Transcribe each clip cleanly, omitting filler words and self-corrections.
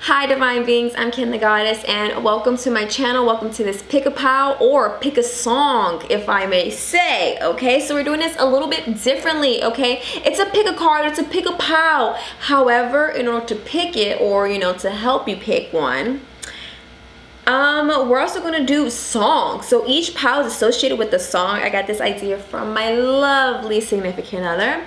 Hi divine beings, I'm Kenthegoddess and welcome to my channel. Welcome to this pick a pal or pick a song, if I may say. Okay, so we're doing this a little bit differently. Okay, it's a pick a card, it's a pick a pal. However, in order to pick it, or to help you pick one, we're also gonna do songs. So each pal is associated with the song. I got this idea from my lovely significant other.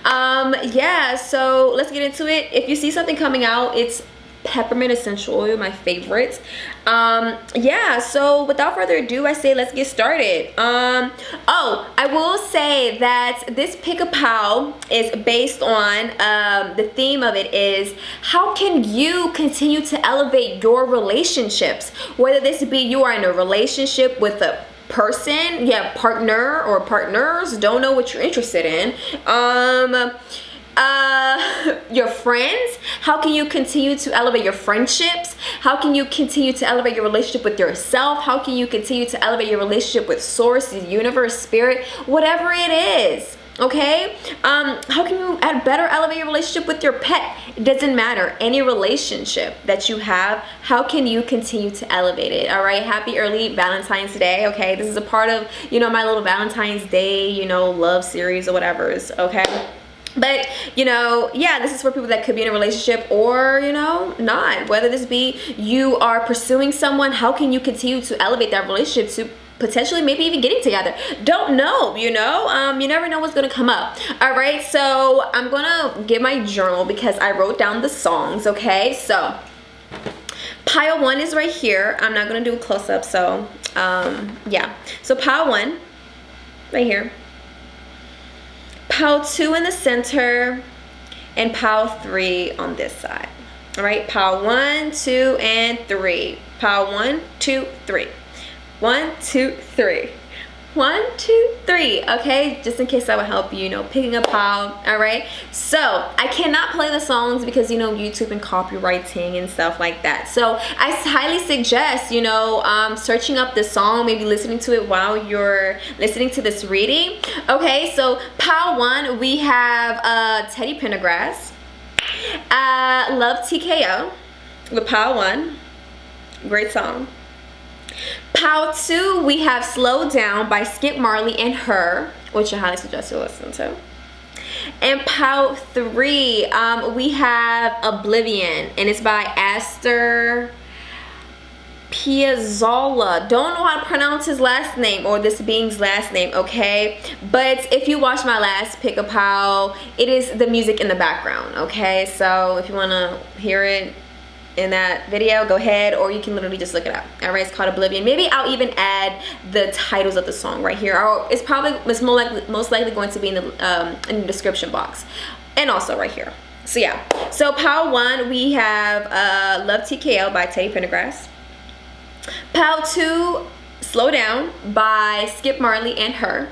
Yeah, so let's get into it. If you see something coming out, it's peppermint essential oil, my favorite. Yeah, so without further ado, I say let's get started. Oh, I will say that this pick a pal is based on the theme of it is how can you continue to elevate your relationships, whether this be you are in a relationship with a person, partner or partners, don't know what you're interested in, your friends. How can you continue to elevate your friendships? How can you continue to elevate your relationship with yourself? How can you continue to elevate your relationship with source, the universe, spirit, whatever it is? Okay, how can you better elevate your relationship with your pet? It doesn't matter, any relationship that you have, how can you continue to elevate it? All right, happy early Valentine's Day. Okay, this is a part of my little Valentine's Day love series or whatever's. Okay, but yeah, this is for people that could be in a relationship or not, whether this be you are pursuing someone. How can you continue to elevate that relationship to potentially maybe even getting together? Don't know, you never know what's gonna come up. All right, so I'm gonna get my journal because I wrote down the songs. Okay, so pile one is right here. I'm not gonna do a close-up, so yeah, so pile one right here, pile two in the center, and pile three on this side. All right, pile 1, 2, and 3. Pile 1, 2, 3. 1, 2, 3. 1, 2, 3. Okay, just in case that would help you, picking a pile. All right, so I cannot play the songs because YouTube and copywriting and stuff like that. So I highly suggest searching up the song, maybe listening to it while you're listening to this reading. Okay, so pile 1 we have Teddy Pendergrass, Love TKO with pile 1, great song. Pile 2 we have Slow Down by Skip Marley and Her, which I highly suggest you listen to. And pile 3 we have Oblivion, and it's by Astor Piazzolla. Don't know how to pronounce his last name, or this being's last name, okay? But if you watch my last pick a pile, it is the music in the background, okay? So if you want to hear it in that video, go ahead, or you can literally just look it up. All right, it's called Oblivion. Maybe I'll even add the titles of the song right here, or it's most likely going to be in the description box, and also right here. So yeah, so pile 1 we have Love TKO by Teddy Pendergrass. Pile 2 Slow Down by Skip Marley and Her.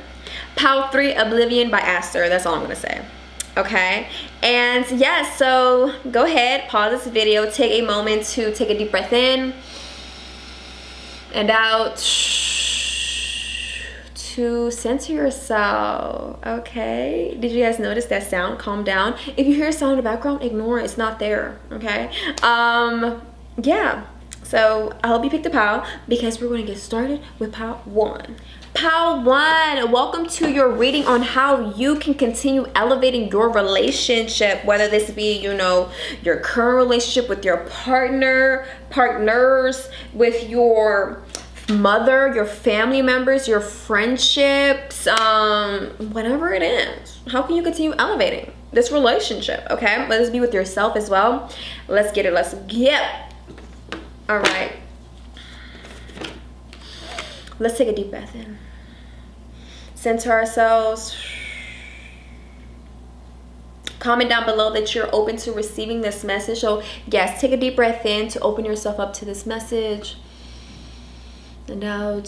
Pile 3 Oblivion by Astor. That's all I'm gonna say. Okay, and yeah, so go ahead, pause this video, take a moment to take a deep breath in and out, to center yourself. Okay, did you guys notice that sound? Calm down. If you hear a sound in the background, ignore it, it's not there. Okay, yeah, so I hope you picked a pile because we're going to get started with pile 1. Pile 1, welcome to your reading on how you can continue elevating your relationship, whether this be your current relationship with your partners, with your mother, your family members, your friendships, whatever it is. How can you continue elevating this relationship? Okay, let this be with yourself as well. Let's get it. Let's get. All right, let's take a deep breath in. Center ourselves. Comment down below that you're open to receiving this message. So yes, take a deep breath in to open yourself up to this message, and out.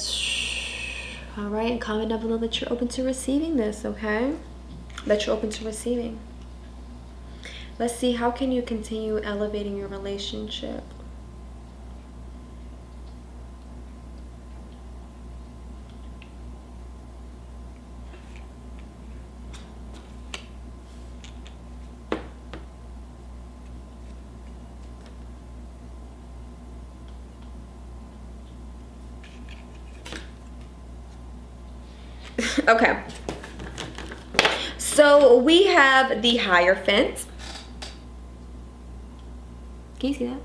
All right, and comment down below that you're open to receiving this. Okay, that you're open to receiving. Let's see, how can you continue elevating your relationship? Okay. So we have the Hierophant. Can you see that?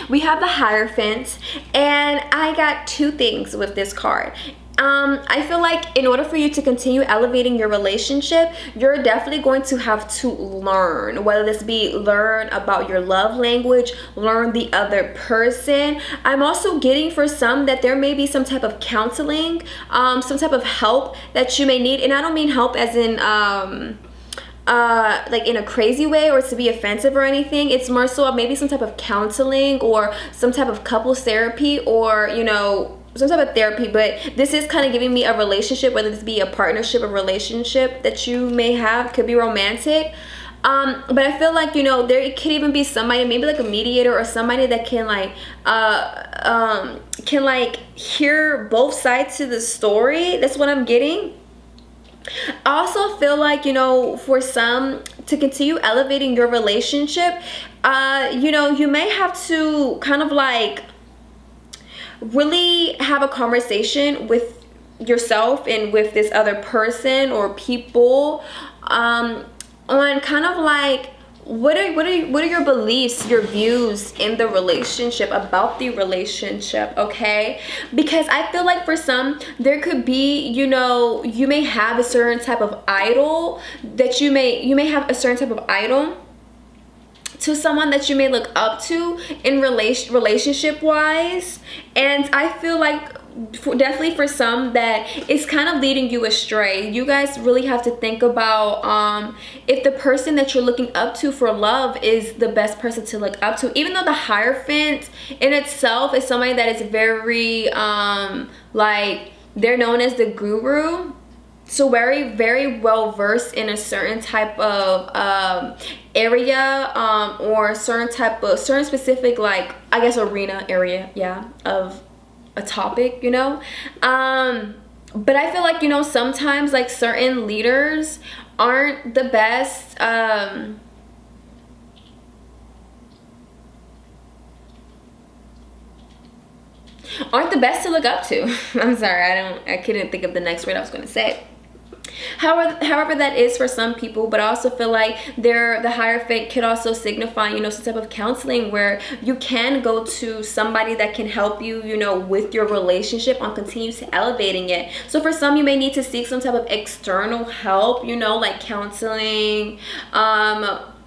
We have the Hierophant, and I got two things with this card. I feel like in order for you to continue elevating your relationship, you're definitely going to have to learn, whether this be learn about your love language, learn the other person. I'm also getting for some that there may be some type of counseling, some type of help that you may need. And I don't mean help as in like in a crazy way or to be offensive or anything. It's more so maybe some type of counseling or some type of couples therapy, or you know, some type of therapy. But this is kind of giving me a relationship, whether this be a partnership or relationship that you may have, could be romantic. But I feel like, you know, there could even be somebody, maybe like a mediator or somebody that can like hear both sides to the story. That's what I'm getting. I also feel like, you know, for some, to continue elevating your relationship, you know, you may have to kind of like really have a conversation with yourself and with this other person or people, on kind of like what are your beliefs, your views in the relationship, about the relationship, okay? Because I feel like for some, there could be, you know, you may have a certain type of idol that you may have a certain type of idol to someone that you may look up to in relationship wise. And I feel like definitely for some that it's kind of leading you astray. You guys really have to think about if the person that you're looking up to for love is the best person to look up to. Even though the Hierophant in itself is somebody that is very like, they're known as the guru, so very, very well versed in a certain type of area, or certain specific, like, I guess, arena area, yeah, of a topic, you know. But I feel like, you know, sometimes like certain leaders aren't the best, aren't the best to look up to. I'm sorry, I couldn't think of the next word I was going to say. However that is for some people. But I also feel like the Hierophant could also signify, you know, some type of counseling where you can go to somebody that can help you, you know, with your relationship on continue to elevating it. So for some, you may need to seek some type of external help, you know, like counseling,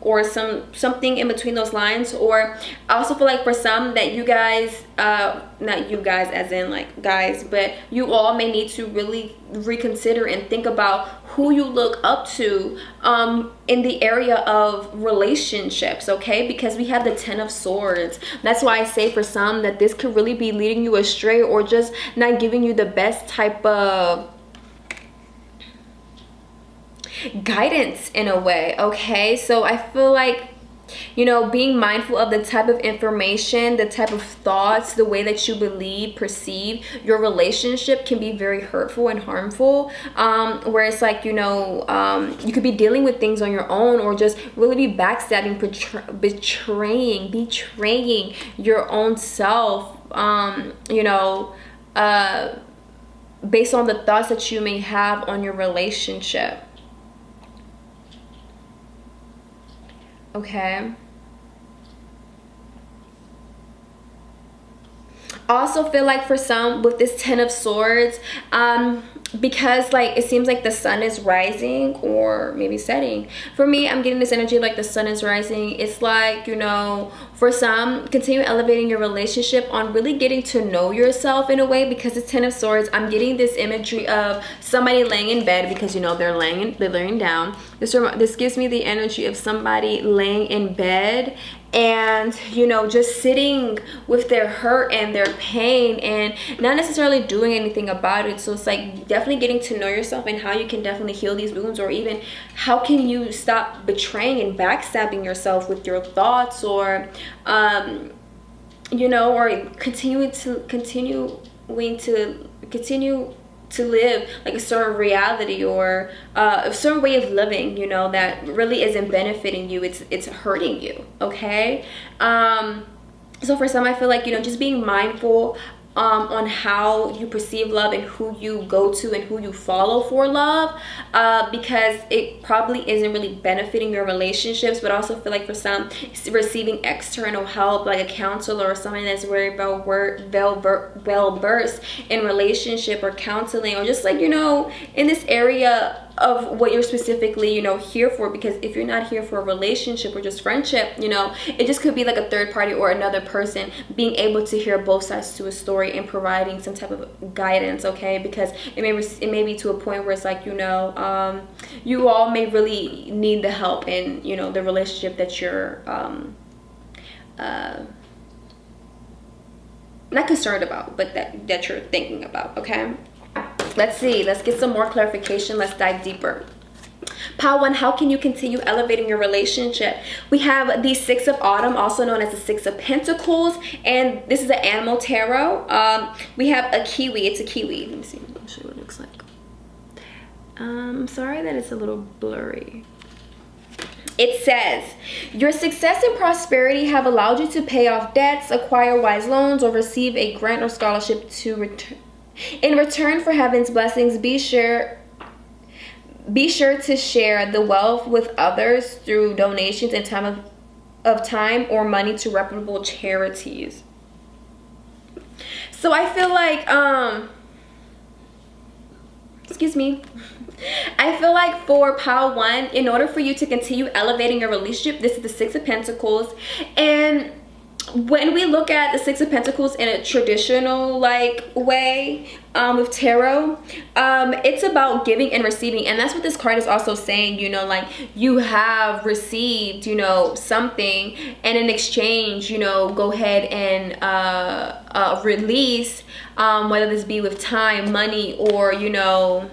or something in between those lines. Or I also feel like for some that you guys, not you guys as in like guys, but you all may need to really reconsider and think about who you look up to in the area of relationships, okay? Because we have the Ten of Swords. That's why I say for some that this could really be leading you astray, or just not giving you the best type of guidance in a way, okay? So I feel like, you know, being mindful of the type of information, the type of thoughts, the way that you believe, perceive your relationship can be very hurtful and harmful, where it's like, you know, you could be dealing with things on your own, or just really be backstabbing, betraying your own self, you know, based on the thoughts that you may have on your relationship. Okay. I also feel like for some with this Ten of Swords, because like it seems like the sun is rising or maybe setting. For me, I'm getting this energy like the sun is rising. It's like, you know, for some, continue elevating your relationship on really getting to know yourself in a way. Because it's Ten of Swords, I'm getting this imagery of somebody laying in bed, because you know they're laying down. This gives me the energy of somebody laying in bed, and you know, just sitting with their hurt and their pain and not necessarily doing anything about it. So it's like definitely getting to know yourself and how you can definitely heal these wounds, or even how can you stop betraying and backstabbing yourself with your thoughts, or you know, or continue to live like a certain reality, or a certain way of living, you know, that really isn't benefiting you. It's hurting you, okay? So for some, I feel like, you know, just being mindful on how you perceive love and who you go to and who you follow for love, because it probably isn't really benefiting your relationships. But also feel like for some, receiving external help, like a counselor or something that's very well versed in relationship or counseling, or just like, you know, in this area of what you're specifically, you know, here for. Because if you're not here for a relationship or just friendship, you know, it just could be like a third party or another person being able to hear both sides to a story and providing some type of guidance, okay? Because it may be to a point where it's like, you know, you all may really need the help in, you know, the relationship that you're not concerned about, but that you're thinking about, okay? Let's see, let's get some more clarification. Let's dive deeper. Pile 1, how can you continue elevating your relationship? We have the 6 of Autumn, also known as the 6 of Pentacles, and this is an animal tarot. We have a kiwi. It's a kiwi. Let me see. Let me show you what it looks like. Sorry that it's a little blurry. It says, your success and prosperity have allowed you to pay off debts, acquire wise loans, or receive a grant or scholarship in return for heaven's blessings. Be sure to share the wealth with others through donations and time or money to reputable charities. So I feel like, excuse me. I feel like for pile 1, in order for you to continue elevating your relationship, this is the 6 of Pentacles. And when we look at the 6 of Pentacles in a traditional like way with tarot, it's about giving and receiving. And that's what this card is also saying, you know, like you have received, you know, something, and in exchange, you know, go ahead and release, whether this be with time, money, or, you know,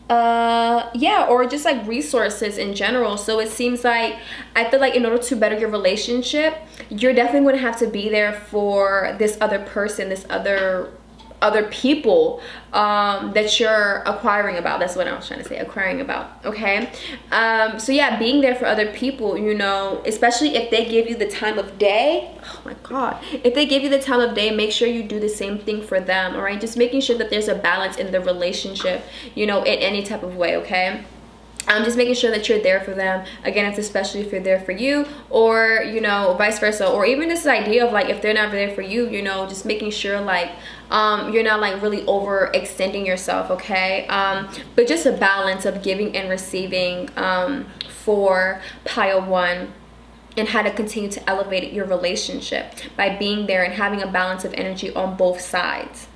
yeah, or just like resources in general. So it seems like, I feel like in order to better your relationship, you're definitely going to have to be there for this other person, this other people that you're acquiring about. That's what I was trying to say, acquiring about, okay? So yeah, being there for other people, you know, especially if they give you the time of day. Oh my God, if they give you the time of day, make sure you do the same thing for them, all right? Just making sure that there's a balance in the relationship, you know, in any type of way, okay? Just making sure that you're there for them. Again, it's especially if you're there for you, or, you know, vice versa. Or even this idea of like, if they're not there for you, you know, just making sure like you're not like really overextending yourself, okay? But just a balance of giving and receiving for pile 1, and how to continue to elevate your relationship by being there and having a balance of energy on both sides.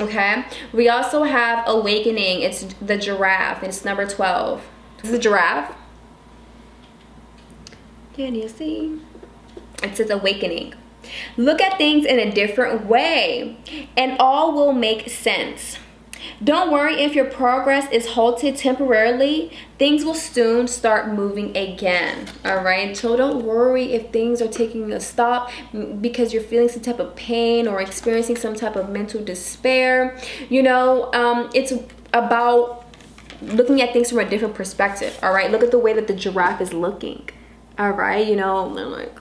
Okay, we also have Awakening. It's the giraffe. It's number 12. This is a giraffe. Can you see? It says Awakening. Look at things in a different way, and all will make sense. Don't worry if your progress is halted temporarily. Things will soon start moving again. All right, so don't worry if things are taking a stop because you're feeling some type of pain or experiencing some type of mental despair. You know, it's about looking at things from a different perspective. All right, look at the way that the giraffe is looking. All right, you know, they're like,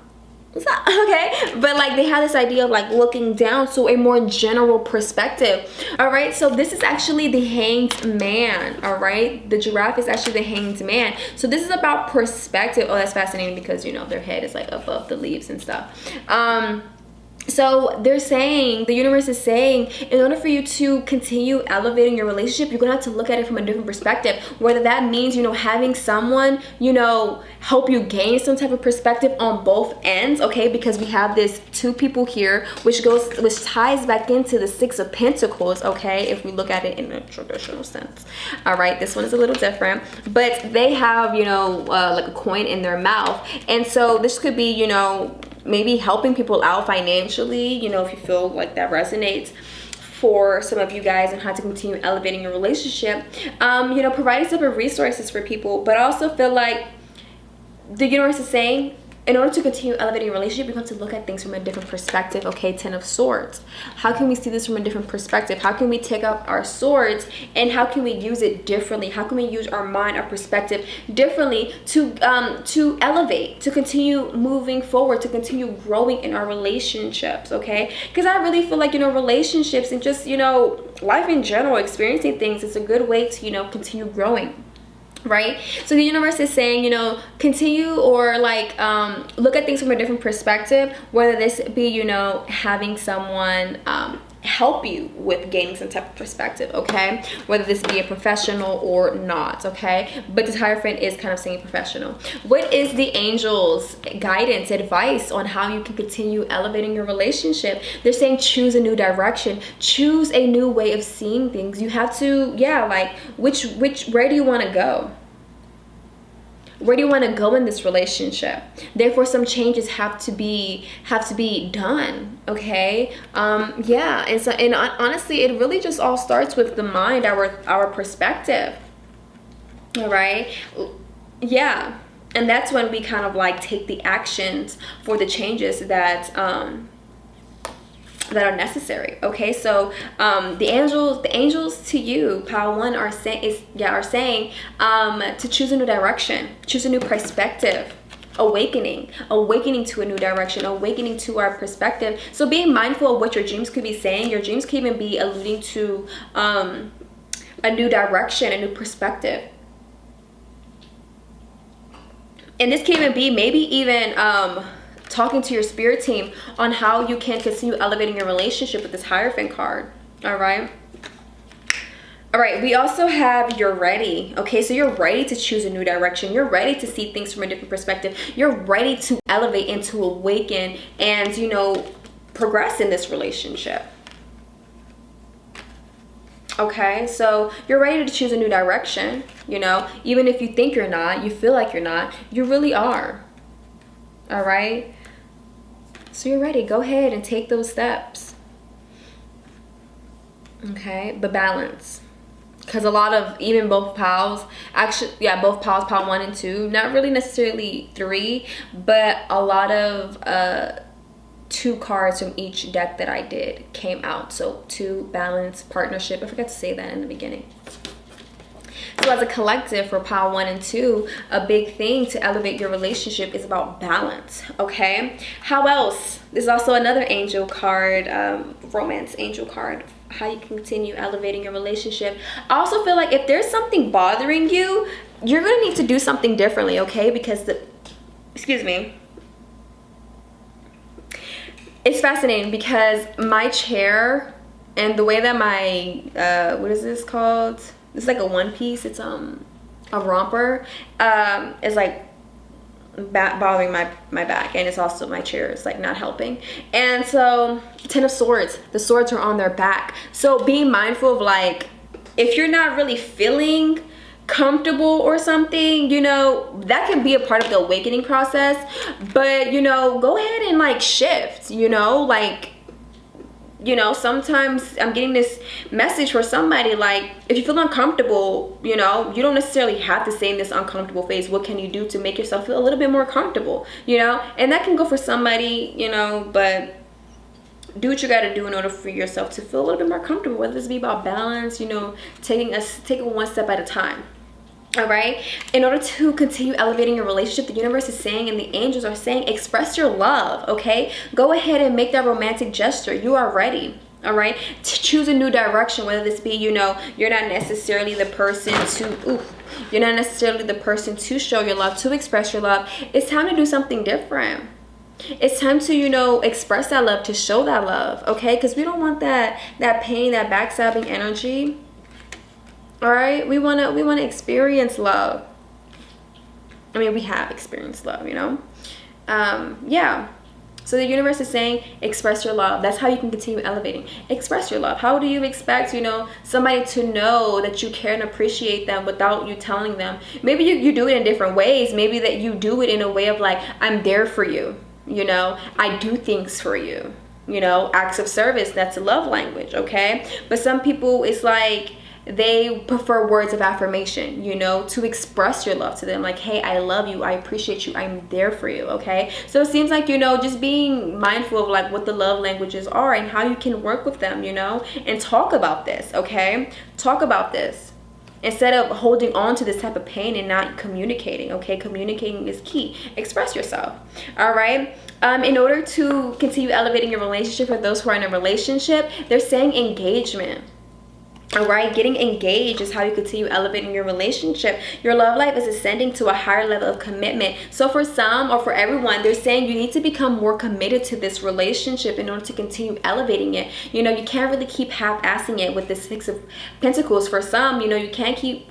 okay, but like they have this idea of like looking down, so a more general perspective. All right, so this is actually the Hanged Man. All right, the giraffe is actually the Hanged Man. So this is about perspective. Oh, that's fascinating because, you know, their head is like above the leaves and stuff. So they're saying, the universe is saying, in order for you to continue elevating your relationship, you're gonna have to look at it from a different perspective. Whether that means, you know, having someone, you know, help you gain some type of perspective on both ends, okay? Because we have this 2 people here, which ties back into the 6 of Pentacles, okay? If we look at it in a traditional sense. All right, this one is a little different, but they have, you know, like a coin in their mouth. And so this could be, you know, maybe helping people out financially, you know, if you feel like that resonates for some of you guys, and how to continue elevating your relationship. You know, providing separate resources for people, but I also feel like the universe is saying in order to continue elevating your relationship, you have to look at things from a different perspective. Okay, 10 of Swords. How can we see this from a different perspective? How can we take up our swords and how can we use it differently? How can we use our mind, our perspective differently to elevate, to continue moving forward, to continue growing in our relationships? Okay, because I really feel like, you know, relationships and just, you know, life in general, experiencing things, it's a good way to, you know, continue growing. Right? So the universe is saying, you know, continue or like look at things from a different perspective, whether this be, you know, having someone help you with gaining some type of perspective, okay? Whether this be a professional or not, okay? But this Hierophant is kind of saying professional. What is the angels' guidance, advice on how you can continue elevating your relationship? They're saying choose a new direction, choose a new way of seeing things. You have to, yeah, like where do you want to go? Where do you want to go in this relationship? Therefore, some changes have to be done. Okay, yeah, and so, and honestly, it really just all starts with the mind, our perspective. All right, yeah, and that's when we kind of like take the actions for the changes that are necessary. Okay, so the angels to you, pile 1, are saying to choose a new direction, choose a new perspective, awakening to a new direction, awakening to our perspective. So being mindful of what your dreams could be saying. Your dreams could even be alluding to a new direction, a new perspective. And this can even be maybe even talking to your spirit team on how you can continue elevating your relationship with this Hierophant card. All right, we also have you're ready. Okay, so you're ready to choose a new direction. You're ready to see things from a different perspective. You're ready to elevate and to awaken and, you know, progress in this relationship. Okay, so you're ready to choose a new direction. You know, even if you think you're not, you feel like you're not, you really are. All right, so you're ready. Go ahead and take those steps. Okay, but balance, because a lot of even both piles, actually, yeah, both piles, pile 1 and 2, not really necessarily 3, but a lot of 2 cards from each deck that I did came out. So 2, balance, partnership. I forgot to say that in the beginning. So as a collective for pile 1 and 2, a big thing to elevate your relationship is about balance. Okay, how else? This is also another angel card, romance angel card, how you can continue elevating your relationship. I also feel like if there's something bothering you, you're gonna need to do something differently. Okay, because it's fascinating because my chair and the way that my what is this called? It's like a one piece. It's a romper. Is like bothering my back, and it's also my chair is like not helping. And so 10 of Swords, the swords are on their back. So being mindful of like, if you're not really feeling comfortable or something, you know, that can be a part of the awakening process. But, you know, go ahead and like shift, you know, like, you know, sometimes I'm getting this message for somebody, like, if you feel uncomfortable, you know, you don't necessarily have to stay in this uncomfortable phase. What can you do to make yourself feel a little bit more comfortable, you know? And that can go for somebody, you know, but do what you got to do in order for yourself to feel a little bit more comfortable, whether this be about balance, you know, taking one step at a time. All right, in order to continue elevating your relationship, the universe is saying and the angels are saying, express your love. Okay, go ahead and make that romantic gesture. You are ready. All right, to choose a new direction, whether this be, you know, you're not necessarily the person to show your love, to express your love. It's time to do something different. It's time to, you know, express that love, to show that love. Okay, because we don't want that pain, that backstabbing energy. All right, we want to experience love. I mean, we have experienced love, you know. Yeah, so the universe is saying, express your love. That's how you can continue elevating. Express your love. How do you expect, you know, somebody to know that you care and appreciate them without you telling them? Maybe you do it in different ways. Maybe that you do it in a way of like, I'm there for you, you know, I do things for you, you know, acts of service. That's a love language. Okay, but some people, it's like, they prefer words of affirmation, you know, to express your love to them. Like, hey, I love you, I appreciate you, I'm there for you. Okay, so it seems like, you know, just being mindful of like what the love languages are and how you can work with them, you know, and talk about this. Okay, talk about this instead of holding on to this type of pain and not communicating. Okay, communicating is key. Express yourself. All right. In order to continue elevating your relationship, for those who are in a relationship, they're saying engagement. All right, getting engaged is how you continue elevating your relationship. Your love life is ascending to a higher level of commitment. So for some, or for everyone, they're saying you need to become more committed to this relationship in order to continue elevating it. You know, you can't really keep half-assing it with the Six of Pentacles. For some, you know, you can't keep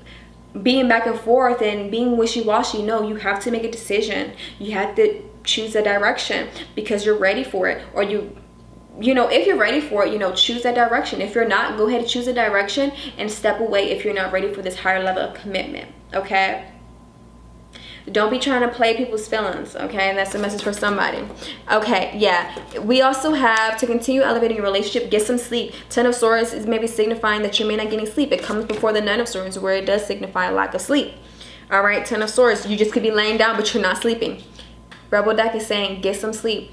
being back and forth and being wishy-washy. No, you have to make a decision. You have to choose a direction because you're ready for it. Or you know, if you're ready for it, you know, choose that direction. If you're not, go ahead and choose a direction and step away if you're not ready for this higher level of commitment. Okay, don't be trying to play people's feelings. Okay, and that's a message for somebody. Okay, yeah, we also have to continue elevating your relationship, get some sleep. Ten of Swords is maybe signifying that you may not getting sleep. It comes before the Nine of Swords, where it does signify a lack of sleep. All right, Ten of Swords, you just could be laying down but you're not sleeping. Rebel deck is saying get some sleep.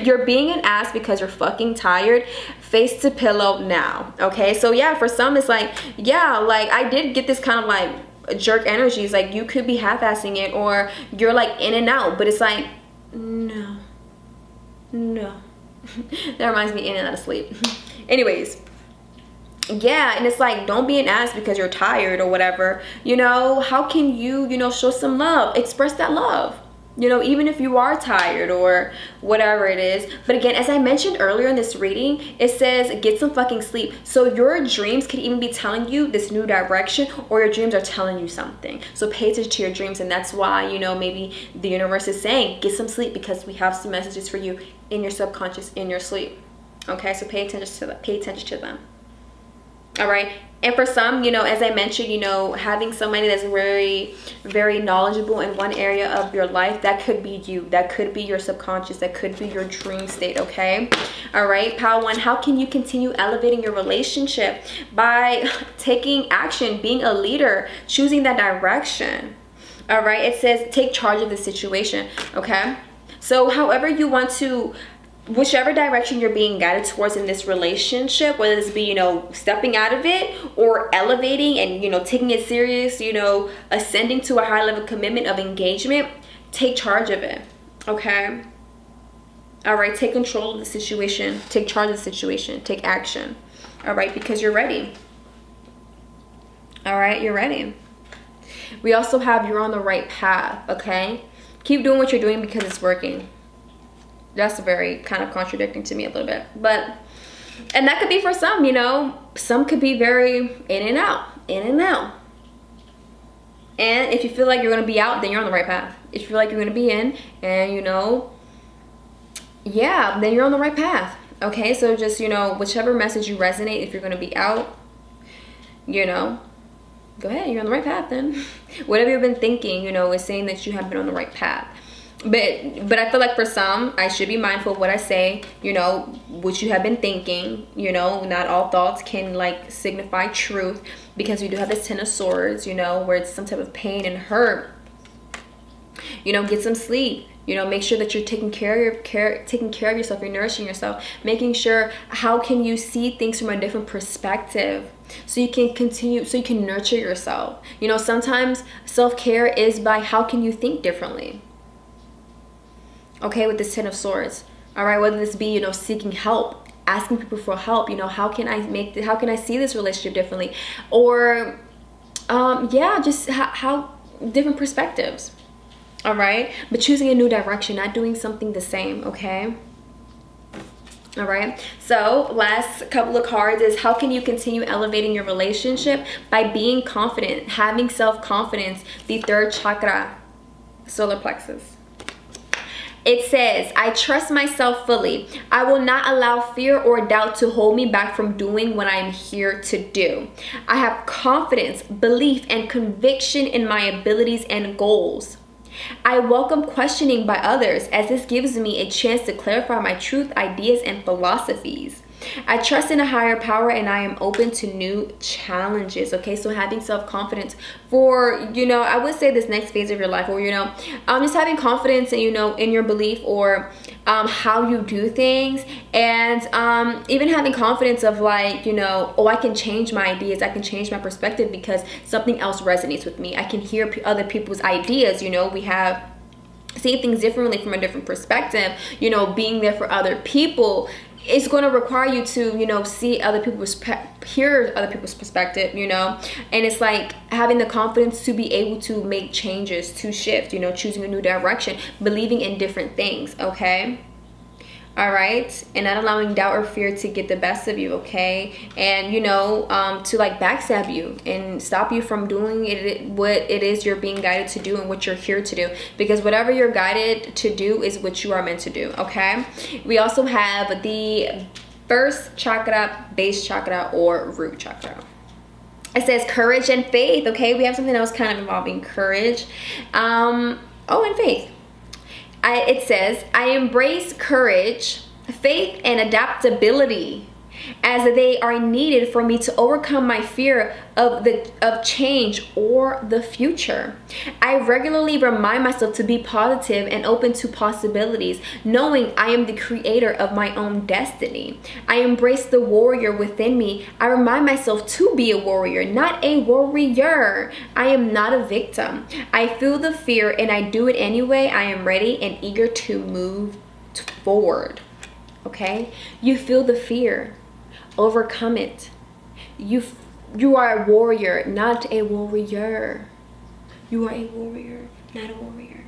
You're being an ass because you're fucking tired. Face to pillow now. Okay, so yeah, for some it's like, yeah, like I did get this kind of like jerk energies. Like you could be half-assing it, or you're like in and out, but it's like, no. That reminds me, in and out of sleep. Anyways, yeah, and it's like, don't be an ass because you're tired or whatever. You know, how can you, you know, show some love? Express that love. You know, even if you are tired or whatever it is. But again, as I mentioned earlier in this reading, it says get some fucking sleep. So your dreams could even be telling you this new direction, or your dreams are telling you something. So pay attention to your dreams, and that's why, you know, maybe the universe is saying get some sleep, because we have some messages for you in your subconscious, in your sleep. Okay, so pay attention to that. Pay attention to them. All right. And for some, you know, as I mentioned, you know, having somebody that's very, very knowledgeable in one area of your life, that could be you. That could be your subconscious. That could be your dream state, okay? All right, Pile 1, how can you continue elevating your relationship? By taking action, being a leader, choosing that direction. All right, it says take charge of the situation, okay? So however you want to, whichever direction you're being guided towards in this relationship, whether this be, you know, stepping out of it or elevating and, you know, taking it serious, you know, ascending to a high level commitment of engagement, take charge of it, okay? All right, take control of the situation, take charge of the situation, take action, all right, because you're ready. All right, you're ready. We also have you're on the right path, okay? Keep doing what you're doing because it's working. That's very kind of contradicting to me a little bit, but, and that could be for some, you know, some could be very in and out, in and out. And if you feel like you're going to be out, then you're on the right path. If you feel like you're going to be in and, you know, yeah, then you're on the right path. Okay, so just, you know, whichever message you resonate, if you're going to be out, you know, go ahead, you're on the right path then. Whatever you've been thinking, you know, is saying that you have been on the right path. But I feel like for some, I should be mindful of what I say, you know, what you have been thinking. You know, not all thoughts can like signify truth, because we do have this Ten of Swords, you know, where it's some type of pain and hurt. You know, get some sleep. You know, make sure that you're taking care of yourself, you're nourishing yourself, making sure how can you see things from a different perspective, so you can continue, so you can nurture yourself. You know, sometimes self-care is by how can you think differently. Okay, with this Ten of Swords. All right, whether this be, you know, seeking help, asking people for help, you know, how can I see this relationship differently? Or, yeah, just how different perspectives. All right, but choosing a new direction, not doing something the same, okay? All right, so last couple of cards is how can you continue elevating your relationship? By being confident, having self-confidence, the third chakra, solar plexus. It says, I trust myself fully. I will not allow fear or doubt to hold me back from doing what I am here to do. I have confidence, belief, and conviction in my abilities and goals. I welcome questioning by others, as this gives me a chance to clarify my truth, ideas, and philosophies. I trust in a higher power and I am open to new challenges. Okay, so having self-confidence for, you know, I would say this next phase of your life, or, you know, just having confidence in, you know, in your belief, or how you do things, and even having confidence of, like, you know, oh, I can change my ideas, I can change my perspective because something else resonates with me. I can hear other people's ideas. You know, we have seeing things differently from a different perspective. You know, being there for other people is going to require you to, you know, see other people's, hear other people's perspective, you know, and it's like having the confidence to be able to make changes, to shift, you know, choosing a new direction, believing in different things. Okay. All right, and not allowing doubt or fear to get the best of you. Okay, and, you know, to like backstab you and stop you from doing what it is you're being guided to do and what you're here to do, because whatever you're guided to do is what you are meant to do. Okay, we also have the first chakra, base chakra, or root chakra. It says courage and faith. Okay, we have something else kind of involving courage, and faith. It says, I embrace courage, faith, and adaptability as they are needed for me to overcome my fear of change or the future. I regularly remind myself to be positive and open to possibilities, knowing I am the creator of my own destiny. I embrace the warrior within me. I remind myself to be a warrior, not a warrior. I am not a victim. I feel the fear and I do it anyway. I am ready and eager to move forward. Okay? You feel the fear. Overcome it. You are a warrior, not a warrior. You are a warrior, not a warrior.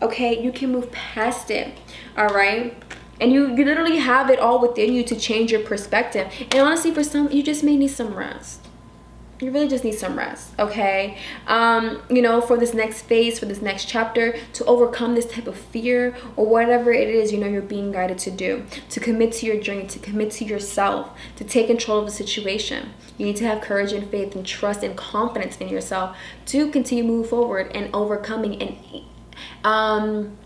Okay, you can move past it. All right, and you literally have it all within you to change your perspective. And honestly, for some, you just may need some rest. You really just need some rest. Okay, you know, for this next phase, for this next chapter, to overcome this type of fear or whatever it is, you know, you're being guided to do, to commit to your journey, to commit to yourself, to take control of the situation. You need to have courage and faith and trust and confidence in yourself to continue to move forward and overcoming and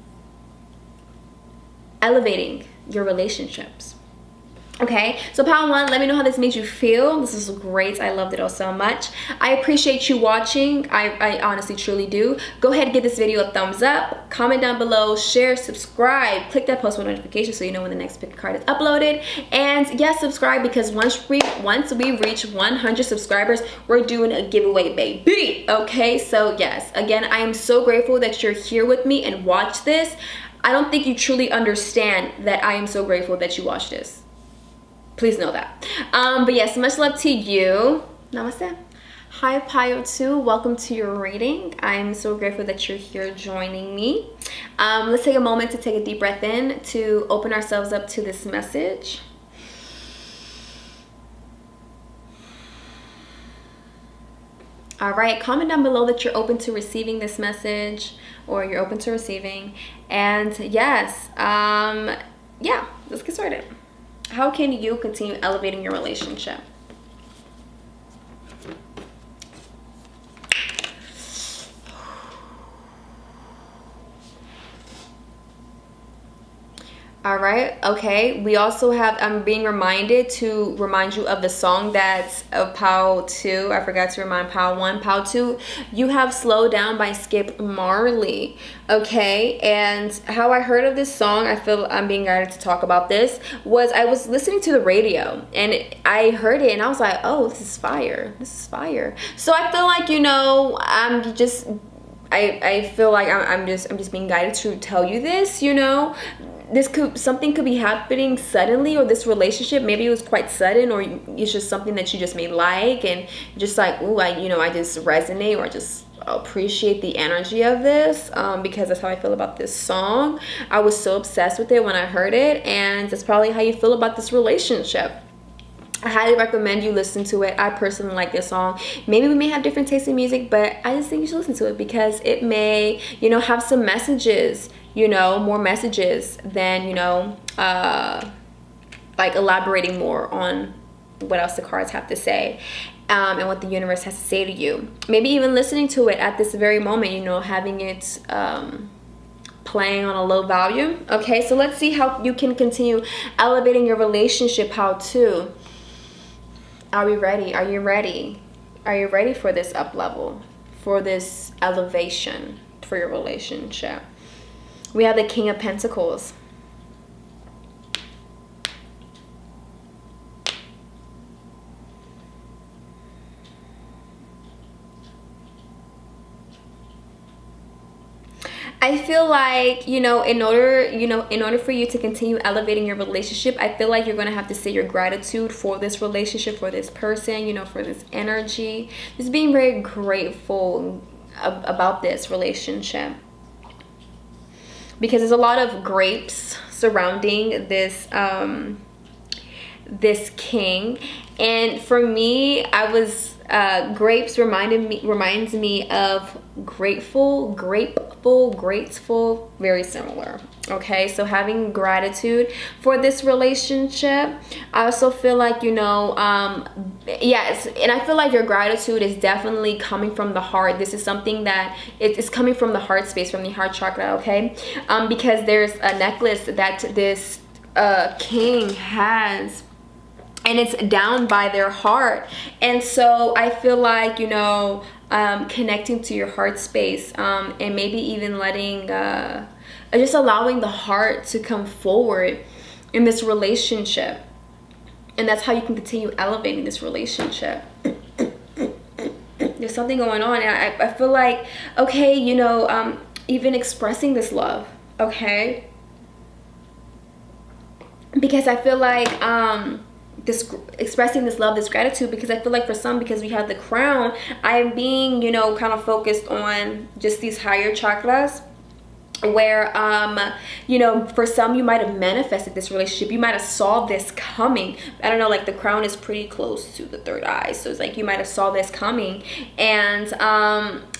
elevating your relationships. Okay, so Power 1, let me know how this made you feel. This is great. I loved it all so much. I appreciate you watching. I honestly, truly do. Go ahead and give this video a thumbs up. Comment down below. Share, subscribe. Click that post notification so you know when the next pick card is uploaded. And yeah, subscribe, because once we reach 100 subscribers, we're doing a giveaway, baby. Okay, so yes, again, I am so grateful that you're here with me and watch this. I don't think you truly understand that I am so grateful that you watched this. Please know that. But yes, much love to you. Namaste. Hi, Pio 2. Welcome to your reading. I'm so grateful that you're here joining me. Let's take a moment to take a deep breath in to open ourselves up to this message. All right, comment down below that you're open to receiving this message, or you're open to receiving. And yes, yeah, let's get started. How can you continue elevating your relationship? All right, okay. We also have, I'm being reminded to remind you of the song that's of Pow 2. I forgot to remind Pow 1. Pow 2, You Have Slowed Down by Skip Marley. Okay, and how I heard of this song, I feel I'm being guided to talk about this, was I was listening to the radio and I heard it and I was like, oh, this is fire. This is fire. So I feel like, you know, I'm just, I feel like I'm just being guided to tell you this, you know. Something could be happening suddenly, or this relationship, maybe it was quite sudden, or it's just something that you just may like and just like, ooh, I just resonate, or I just appreciate the energy of this, because that's how I feel about this song. I was so obsessed with it when I heard it, and that's probably how you feel about this relationship. I highly recommend you listen to it. I personally like this song. Maybe we may have different tastes in music, but I just think you should listen to it because it may, you know, have some messages, you know, more messages than, you know, like elaborating more on what else the cards have to say, and what the universe has to say to you. Maybe even listening to it at this very moment, you know, having it playing on a low volume. Okay, so let's see how you can continue elevating your relationship. How to? Are we ready? Are you ready? Are you ready for this up level, for this elevation for your relationship? We have the King of Pentacles. I feel like, in order for you to continue elevating your relationship, I feel like you're going to have to say your gratitude for this relationship, for this person, for this energy. Just being very grateful about this relationship. Because there's a lot of grapes surrounding this this king. And for me, grapes reminds me of grateful, very similar. Okay, so having gratitude for this relationship. I also feel like, yes, and I feel like your gratitude is definitely coming from the heart. This is something that it's coming from the heart space, from the heart chakra. Okay, because there's a necklace that this king has, and it's down by their heart. And so I feel like, connecting to your heart space, and maybe even letting, just allowing the heart to come forward in this relationship. And that's how you can continue elevating this relationship. There's something going on. And I feel like, okay, even expressing this love, okay? Because I feel like, expressing this love, this gratitude, because I feel like for some, because we have the crown, I'm being, kind of focused on just these higher chakras, where for some, you might have manifested this relationship, you might have saw this coming. I don't know, like the crown is pretty close to the third eye, so it's like you might have saw this coming. And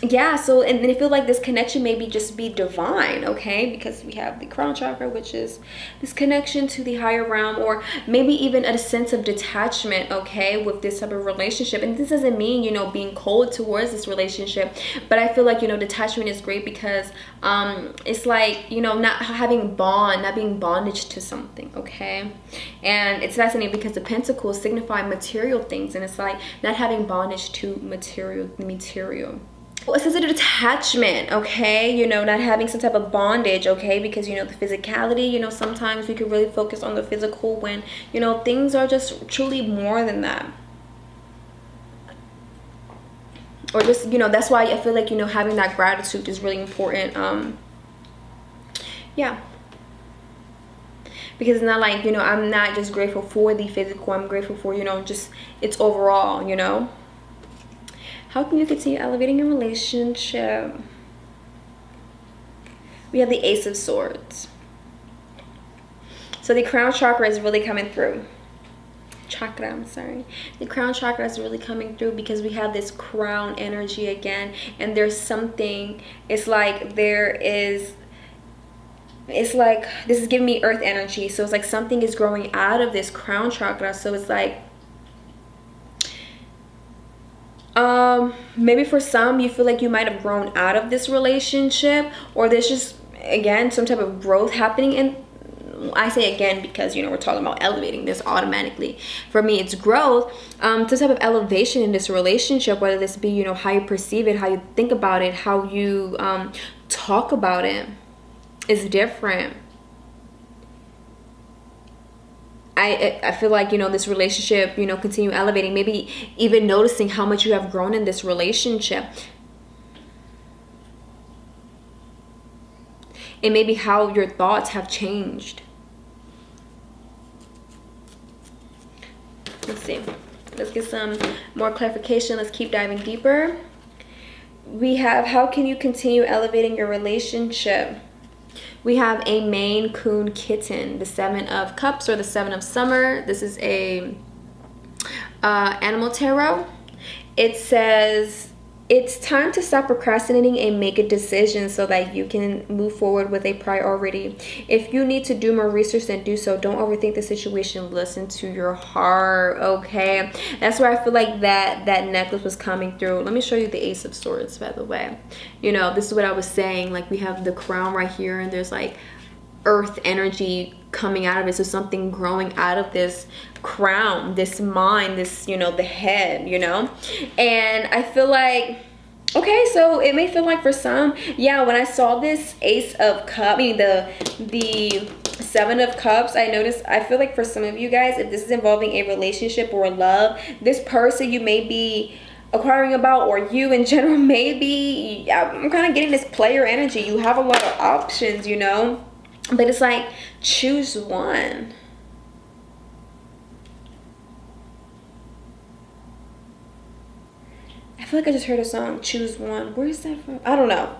yeah, so and I feel like this connection maybe just be divine, okay, because we have the crown chakra, which is this connection to the higher realm, or maybe even a sense of detachment, okay, with this type of relationship. And this doesn't mean being cold towards this relationship, but I feel like detachment is great, because it's like, not being bondage to something, okay? And it's fascinating because the pentacles signify material things, and it's like not having bondage to material. Well, it says a detachment, okay? Not having some type of bondage, okay? Because, the physicality, sometimes we could really focus on the physical when, things are just truly more than that. Or just, that's why I feel like, having that gratitude is really important. Yeah, because it's not like, I'm not just grateful for the physical, I'm grateful for, just it's overall, How can you continue elevating your relationship? We have the Ace of Swords. So the crown chakra is really coming through. The crown chakra is really coming through, because we have this crown energy again, and there's something, it's like this is giving me earth energy, so it's like something is growing out of this crown chakra. So it's like maybe for some, you feel like you might have grown out of this relationship, or there's just, again, some type of growth happening. And I say again because we're talking about elevating this automatically. For me, it's growth, some type of elevation in this relationship, whether this be how you perceive it, how you think about it, how you talk about it is different. I feel like this relationship, continue elevating, maybe even noticing how much you have grown in this relationship, and maybe how your thoughts have changed. Let's see, let's get some more clarification. Let's keep diving deeper. We have, how can you continue elevating your relationship? We have a Maine Coon kitten, the 7 of Cups, or the 7 of Summer. This is a animal tarot. It says it's time to stop procrastinating and make a decision so that you can move forward with a priority. If you need to do more research, then do so. Don't overthink the situation. Listen to your heart, okay? That's where I feel like that necklace was coming through. Let me show you the Ace of Swords, by the way. You know, this is what I was saying. Like, we have the crown right here, and there's like earth energy coming out of it. So something growing out of this crown, this mind, this, you know, the head, you know. And I feel like, okay, so it may feel like for some, yeah, when I saw this Ace of Cups, I mean the Seven of Cups, I feel like for some of you guys, if this is involving a relationship or love, this person you may be acquiring about, or you in general, maybe, I'm kind of getting this player energy. You have a lot of options, you know, but it's like, choose one. I feel like I just heard a song, choose one. Where is that from? I don't know.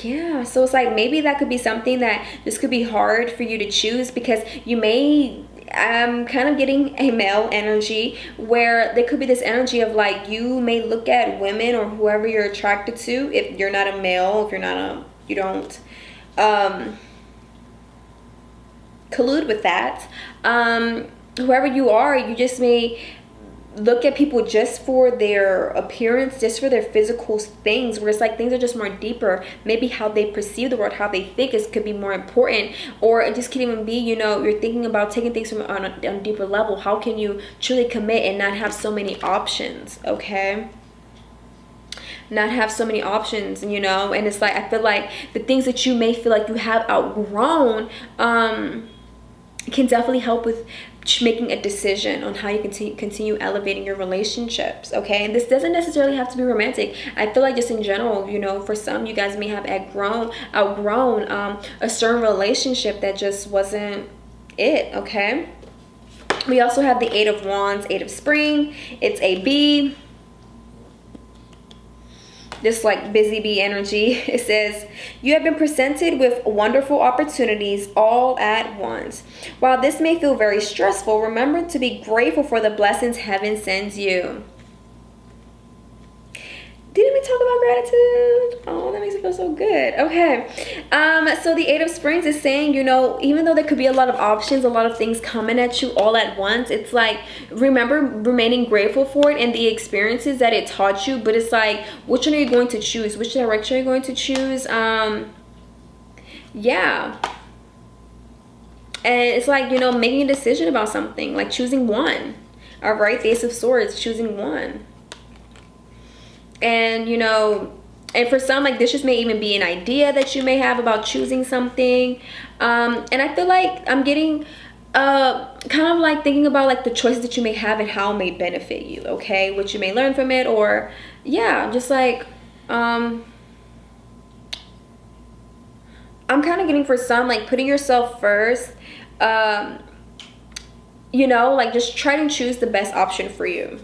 Yeah, so it's like, maybe that could be something that this could be hard for you to choose, because you may, I'm kind of getting a male energy where there could be this energy of like, you may look at women or whoever you're attracted to, if you're not a male, if you're not a, you don't collude with that, whoever you are, you just may look at people just for their appearance, just for their physical things, where it's like things are just more deeper. Maybe how they perceive the world, how they think is could be more important, or it just could even be, you know, you're thinking about taking things from on a deeper level. How can you truly commit and not have so many options, okay? Not have so many options, you know. And it's like, I feel like the things that you may feel like you have outgrown can definitely help with making a decision on how you continue elevating your relationships, okay? And this doesn't necessarily have to be romantic. I feel like just in general, you know, for some, you guys may have outgrown a certain relationship that just wasn't it, okay? We also have the Eight of Wands, Eight of Spring. It's a bee. This like busy bee energy. It says, you have been presented with wonderful opportunities all at once. While this may feel very stressful, remember to be grateful for the blessings heaven sends you. Didn't we talk about gratitude? Oh, that makes me feel so good. Okay. So the Eight of Springs is saying, you know, even though there could be a lot of options, a lot of things coming at you all at once, it's like, remember remaining grateful for it and the experiences that it taught you. But it's like, which one are you going to choose? Which direction are you going to choose? Yeah. And it's like, you know, making a decision about something, like choosing one. All right. The Ace of Swords, choosing one. And, you know, and for some, like, this just may even be an idea that you may have about choosing something. And I feel like I'm getting kind of like thinking about like the choices that you may have and how it may benefit you, okay? What you may learn from it, or yeah, just like I'm kind of getting for some, like, putting yourself first, you know, like just try to choose the best option for you.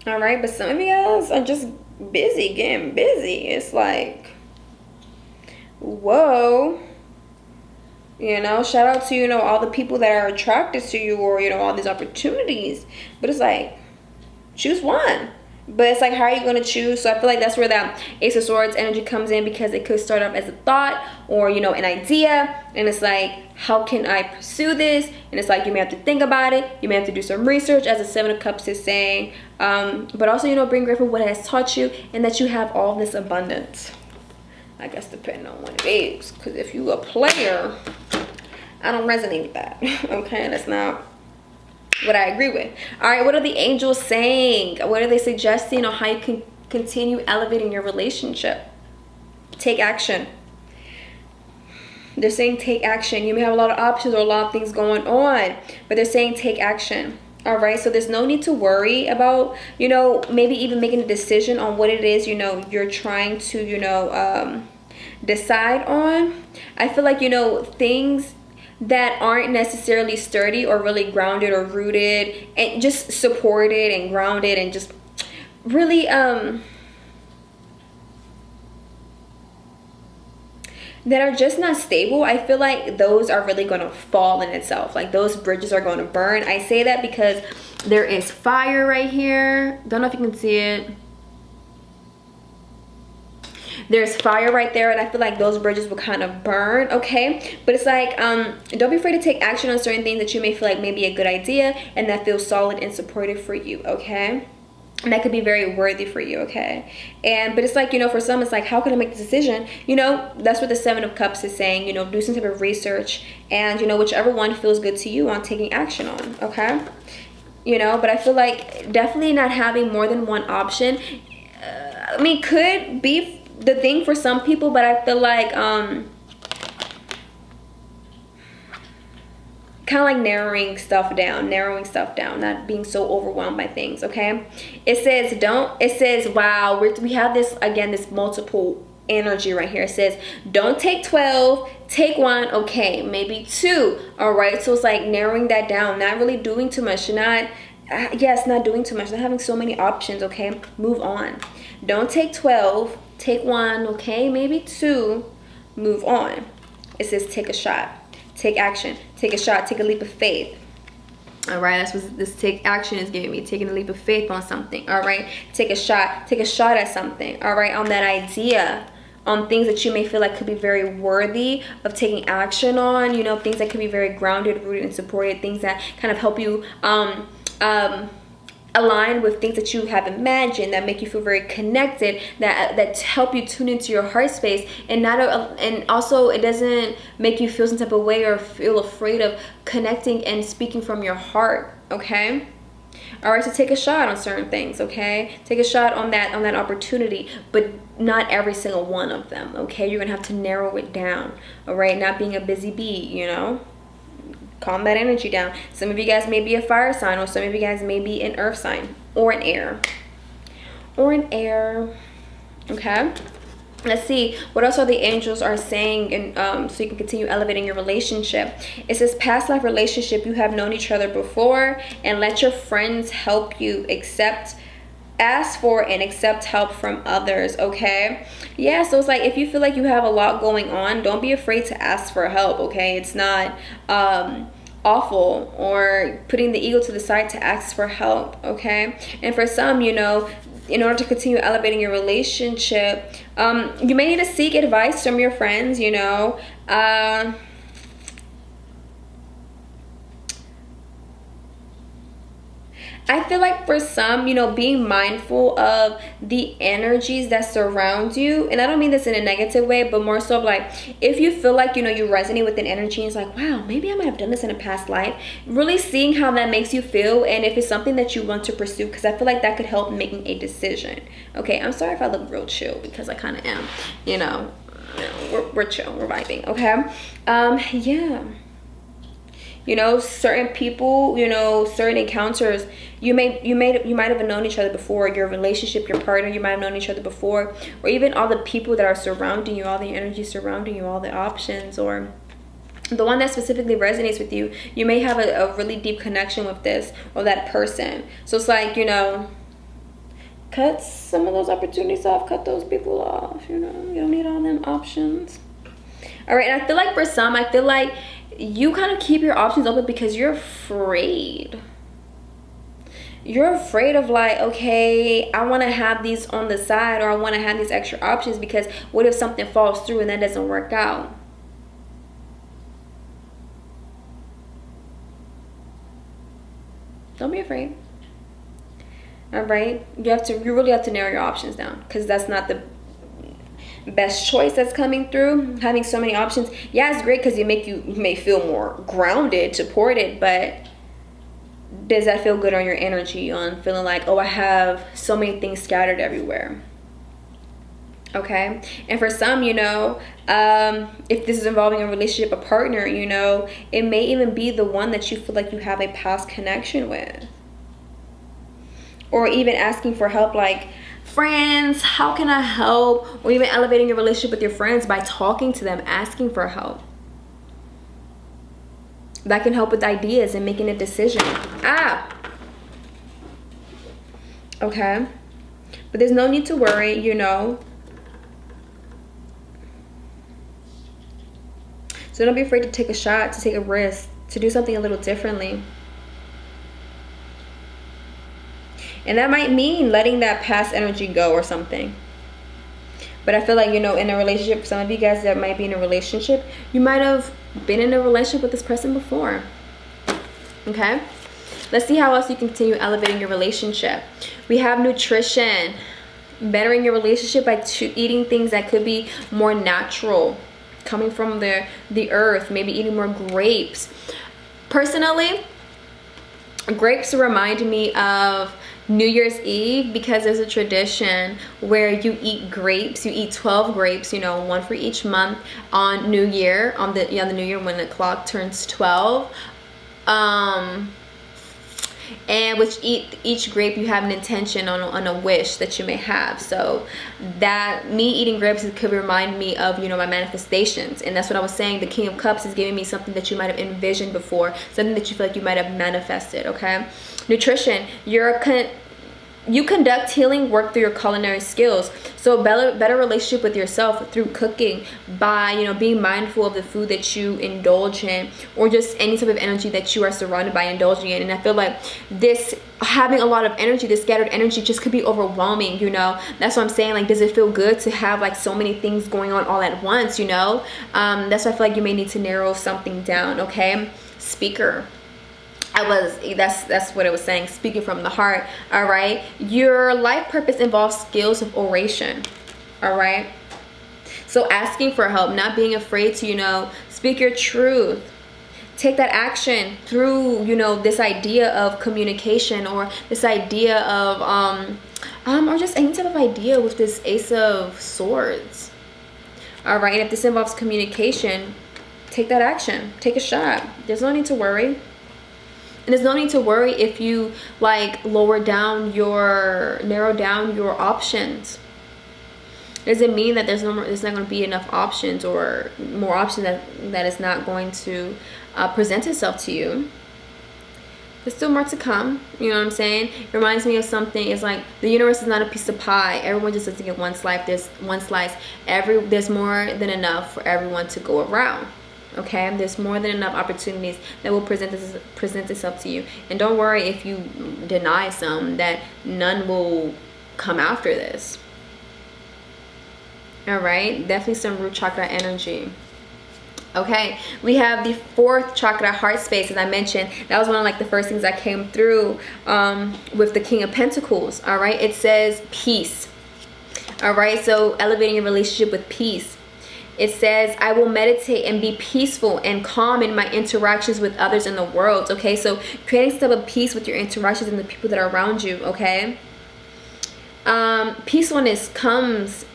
All right, but some of you guys are just busy, getting busy. It's like, whoa. You know, shout out to, you know, all the people that are attracted to you, or, you know, all these opportunities. But it's like, choose one. But it's like, how are you going to choose? So I feel like that's where that Ace of Swords energy comes in, because it could start off as a thought or, you know, an idea. And it's like, how can I pursue this? And it's like, you may have to think about it. You may have to do some research, as the Seven of Cups is saying. But also, you know, being grateful for what it has taught you, and that you have all this abundance. I guess depending on what it is. Because if you a player, I don't resonate with that. Okay, that's not what I agree with. All right, what are the angels saying? What are they suggesting on how you can continue elevating your relationship? Take action. They're saying take action. You may have a lot of options or a lot of things going on, but they're saying take action. All right, so there's no need to worry about, you know, maybe even making a decision on what it is, you know, you're trying to, you know, decide on. I feel like, you know, things that aren't necessarily sturdy or really grounded or rooted and just supported and grounded and just really that are just not stable, I feel like those are really going to fall in itself. Like those bridges are going to burn. I say that because there is fire right here. Don't know if you can see it. There's fire right there, and I feel like those bridges will kind of burn, okay? But it's like, don't be afraid to take action on certain things that you may feel like may be a good idea and that feels solid and supportive for you, okay? And that could be very worthy for you, okay? But it's like, you know, for some, it's like, how can I make this decision? You know, that's what the Seven of Cups is saying. You know, do some type of research and, you know, whichever one feels good to you on taking action on, okay? You know, but I feel like definitely not having more than one option, I mean, could be the thing for some people, but I feel like kind of like narrowing stuff down, not being so overwhelmed by things, okay? It says wow, we have this again, this multiple energy right here. It says don't take 12, take 1, okay, maybe 2. All right, so it's like narrowing that down, not really doing too much, not doing too much, not having so many options, okay? Move on. Don't take 12, take 1, okay, maybe 2, move on. It says take a shot, take action, take a shot, take a leap of faith. All right, that's what this take action is giving me, taking a leap of faith on something. All right, take a shot at something. All right, on that idea, on things that you may feel like could be very worthy of taking action on, you know, things that could be very grounded, rooted, and supported, things that kind of help you align with things that you have imagined, that make you feel very connected, that help you tune into your heart space, and also it doesn't make you feel some type of way or feel afraid of connecting and speaking from your heart, okay? All right, so take a shot on certain things, okay? Take a shot on that opportunity, but not every single one of them, okay? You're gonna have to narrow it down, all right? Not being a busy bee, you know? Calm that energy down. Some of you guys may be a fire sign, or some of you guys may be an earth sign, or an air. Okay? Let's see what else are the angels are saying, and so you can continue elevating your relationship. It says past life relationship, you have known each other before, and let your friends help you ask for and accept help from others, okay? Yeah, so it's like if you feel like you have a lot going on, don't be afraid to ask for help, okay? It's not awful or putting the ego to the side to ask for help, okay? And for some, you know, in order to continue elevating your relationship, you may need to seek advice from your friends, you know. I feel like for some, you know, being mindful of the energies that surround you, and I don't mean this in a negative way, but more so of like, if you feel like, you know, you resonate with an energy and it's like, wow, maybe I might have done this in a past life, really seeing how that makes you feel, and if it's something that you want to pursue, because I feel like that could help in making a decision. Okay, I'm sorry if I look real chill, because I kind of am, you know, we're chill, we're vibing, okay? Yeah. You know, certain people, you know, certain encounters, you might have known each other before, your relationship, your partner, you might have known each other before, or even all the people that are surrounding you, all the energy surrounding you, all the options, or the one that specifically resonates with you. You may have a really deep connection with this or that person. So it's like, you know, cut some of those opportunities off, cut those people off, you know, you don't need all them options. All right, and I feel like for some, I feel like you kind of keep your options open because you're afraid. You're afraid of like, okay, I want to have these on the side, or I want to have these extra options, because what if something falls through and that doesn't work out? Don't be afraid. All right, you really have to narrow your options down, because that's not the best choice that's coming through. Having so many options, yeah, it's great because you may feel more grounded, supported, but does that feel good on your energy, on feeling like, oh, I have so many things scattered everywhere? Okay. And for some, you know, if this is involving a relationship, a partner, you know, it may even be the one that you feel like you have a past connection with, or even asking for help, like, friends, how can I help? Or even elevating your relationship with your friends by talking to them, asking for help. That can help with ideas and making a decision. Okay. But there's no need to worry, you know. So don't be afraid to take a shot, to take a risk, to do something a little differently. And that might mean letting that past energy go or something. But I feel like, you know, in a relationship, some of you guys that might be in a relationship, you might have been in a relationship with this person before. Okay? Let's see how else you continue elevating your relationship. We have nutrition. Bettering your relationship by eating things that could be more natural, coming from the earth. Maybe eating more grapes. Personally, grapes remind me of New Year's Eve, because there's a tradition where you eat grapes. You eat 12 grapes, you know, one for each month on New Year, on the New Year when the clock turns 12. And with each grape you have an intention on a wish that you may have. So that me eating grapes could remind me of, you know, my manifestations. And that's what I was saying. The King of Cups is giving me something that you might have envisioned before, something that you feel like you might have manifested. Okay? Nutrition. You conduct healing work through your culinary skills. So better relationship with yourself through cooking, by, you know, being mindful of the food that you indulge in, or just any type of energy that you are surrounded by, indulging in. And I feel like this, having a lot of energy, this scattered energy, just could be overwhelming, you know. That's what I'm saying. Like, does it feel good to have like so many things going on all at once, you know? That's why I feel like you may need to narrow something down. Okay? Speaker. That's what it was saying, speaking from the heart. All right, your life purpose involves skills of oration. All right, so asking for help, not being afraid to, you know, speak your truth, take that action through, you know, this idea of communication, or this idea of or just any type of idea with this Ace of Swords. All right, and if this involves communication, take that action, take a shot. There's no need to worry. And there's no need to worry if you like narrow down your options. Does it mean that there's not going to be enough options, or more options that is not going to present itself to you? There's still more to come. You know what I'm saying? It reminds me of something. It's like the universe is not a piece of pie. Everyone just doesn't get one slice. There's one slice. There's more than enough for everyone to go around. Okay, there's more than enough opportunities that will present itself to you. And don't worry if you deny some, that none will come after this. All right, definitely some root chakra energy. Okay, we have the 4th chakra, heart space. As I mentioned, that was one of like the first things that came through with the King of Pentacles. All right, it says peace. All right, so elevating your relationship with peace. It says, I will meditate and be peaceful and calm in my interactions with others in the world. Okay, so creating some type of peace with your interactions and the people that are around you. Okay, peacefulness comes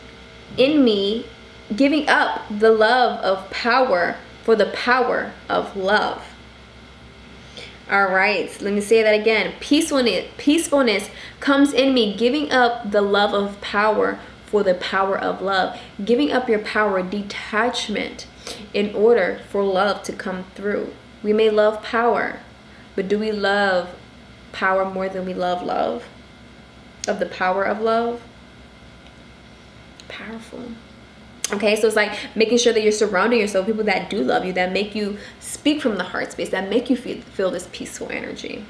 in me giving up the love of power for the power of love. All right, let me say that again. Peacefulness comes in me giving up the love of power for the power of love. Giving up your power, detachment, in order for love to come through. We may love power, but do we love power more than we love love? Of the power of love? Powerful. Okay, so it's like making sure that you're surrounding yourself with people that do love you, that make you speak from the heart space, that make you feel this peaceful energy.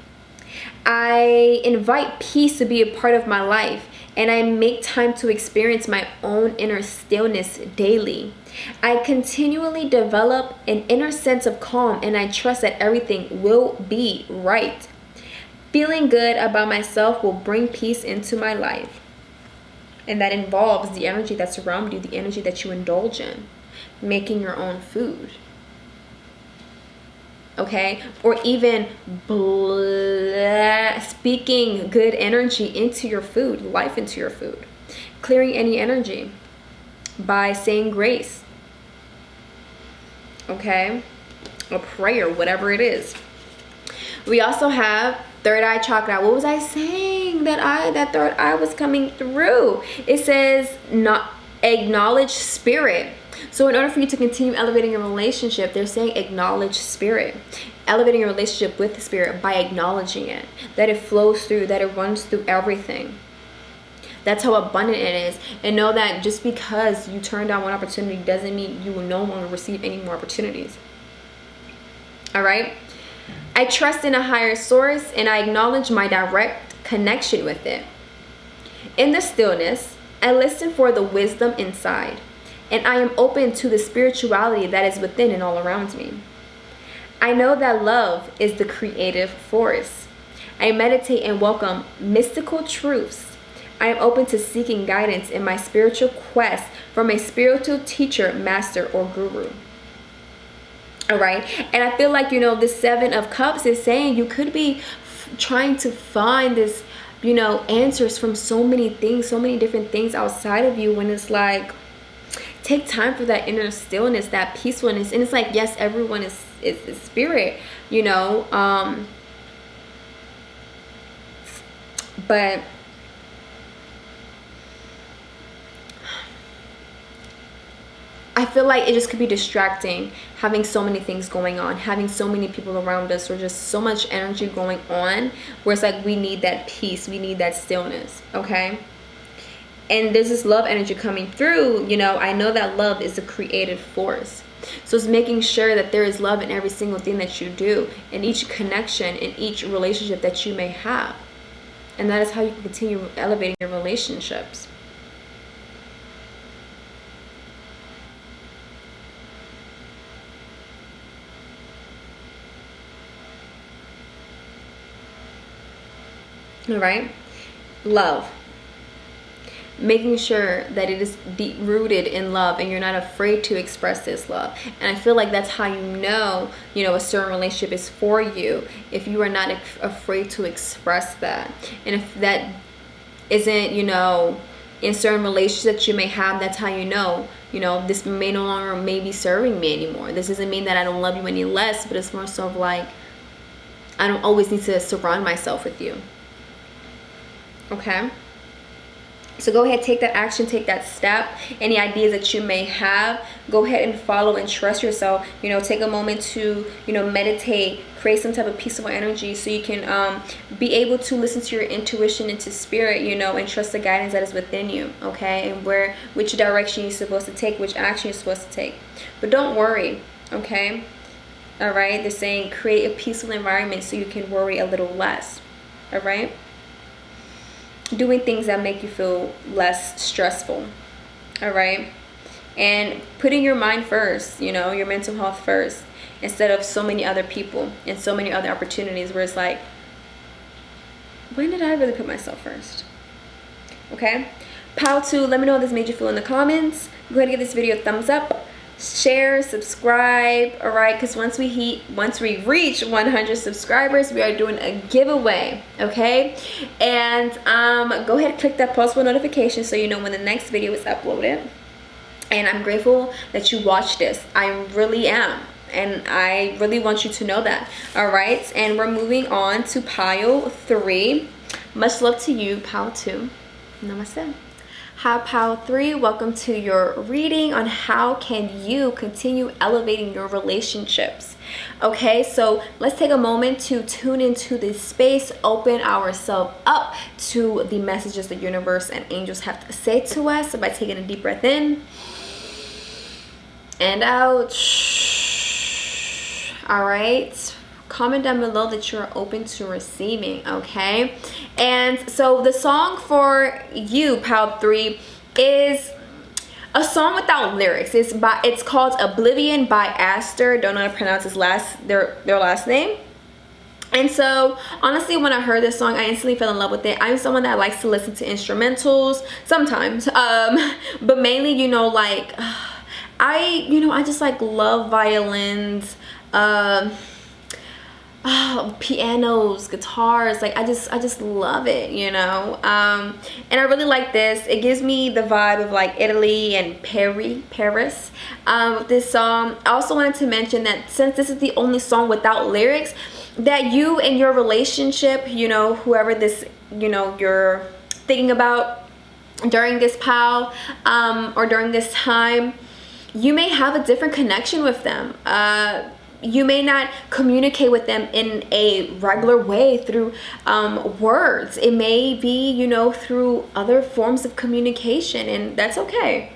I invite peace to be a part of my life, and I make time to experience my own inner stillness daily. I continually develop an inner sense of calm, and I trust that everything will be right. Feeling good about myself will bring peace into my life. And that involves the energy that's around you, the energy that you indulge in, making your own food. Okay, or even speaking good energy into your food, life into your food. Clearing any energy by saying grace. Okay, a prayer, whatever it is. We also have third eye chakra. What was I saying? That third eye was coming through. It says not acknowledge spirit. So in order for you to continue elevating your relationship, they're saying acknowledge spirit. Elevating your relationship with the spirit by acknowledging it. That it flows through, that it runs through everything. That's how abundant it is. And know that just because you turn down one opportunity doesn't mean you will no longer receive any more opportunities. All right? I trust in a higher source, and I acknowledge my direct connection with it. In the stillness, I listen for the wisdom inside, and I am open to the spirituality that is within and all around me. I know that love is the creative force. I meditate and welcome mystical truths. I am open to seeking guidance in my spiritual quest from a spiritual teacher, master, or guru. All right. And I feel like, this Seven of Cups is saying you could be trying to find this, answers from so many things, so many different things outside of you, when it's like, take time for that inner stillness, that peacefulness. And it's like, yes, everyone is spirit, but I feel like it just could be distracting, having so many things going on, having so many people around us, or just so much energy going on, where it's like we need that peace, we need that stillness, okay? And there's this love energy coming through. I know that love is a creative force. So it's making sure that there is love in every single thing that you do, in each connection, in each relationship that you may have. And that is how you can continue elevating your relationships. All right? Love. Making sure that it is deep rooted in love, and you're not afraid to express this love. And I feel like that's how you know a certain relationship is for you, if you are not afraid to express that. And if that isn't, in certain relationships that you may have, that's how you know, this may no longer be serving me anymore. This doesn't mean that I don't love you any less, but it's more so of like, I don't always need to surround myself with you. Okay? So go ahead, take that action, take that step. Any ideas that you may have, go ahead and follow and trust yourself. Take a moment to, meditate, create some type of peaceful energy, so you can be able to listen to your intuition and to spirit, and trust the guidance that is within you, okay? And which direction you're supposed to take, which action you're supposed to take. But don't worry, okay? All right? They're saying create a peaceful environment so you can worry a little less, all right? Doing things that make you feel less stressful, all right? And putting your mind first, your mental health first, instead of so many other people and so many other opportunities, where it's like, when did I really put myself first? Okay? Pile 2, let me know how this made you feel in the comments. Go ahead and give this video a thumbs up, share, subscribe, all right? Because once we reach 100 subscribers, we are doing a giveaway, okay? And go ahead and click that post notification so you know when the next video is uploaded. And I'm grateful that you watched this. I really am, and I really want you to know that, all right? And we're moving on to pile 3. Much love to you, pile 2. Namaste. Hi, pile 3, welcome to your reading on how can you continue elevating your relationships. Okay, so let's take a moment to tune into this space, open ourselves up to the messages the universe and angels have to say to us by taking a deep breath in and out. All right, comment down below that you're open to receiving, okay? And so the song for you, pile 3, is a song without lyrics. It's called Oblivion by Astor. Don't know how to pronounce their last name. And so honestly, when I heard this song, I instantly fell in love with it. I'm someone that likes to listen to instrumentals sometimes, but mainly, like I just like love violins, pianos, guitars. Like I just love it, and I really like this. It gives me the vibe of like Italy and Paris with this song. I also wanted to mention that since this is the only song without lyrics, that you and your relationship, whoever this, you're thinking about during this pile, or during this time, you may have a different connection with them. you may not communicate with them in a regular way through words. It may be, you know, through other forms of communication, and that's okay.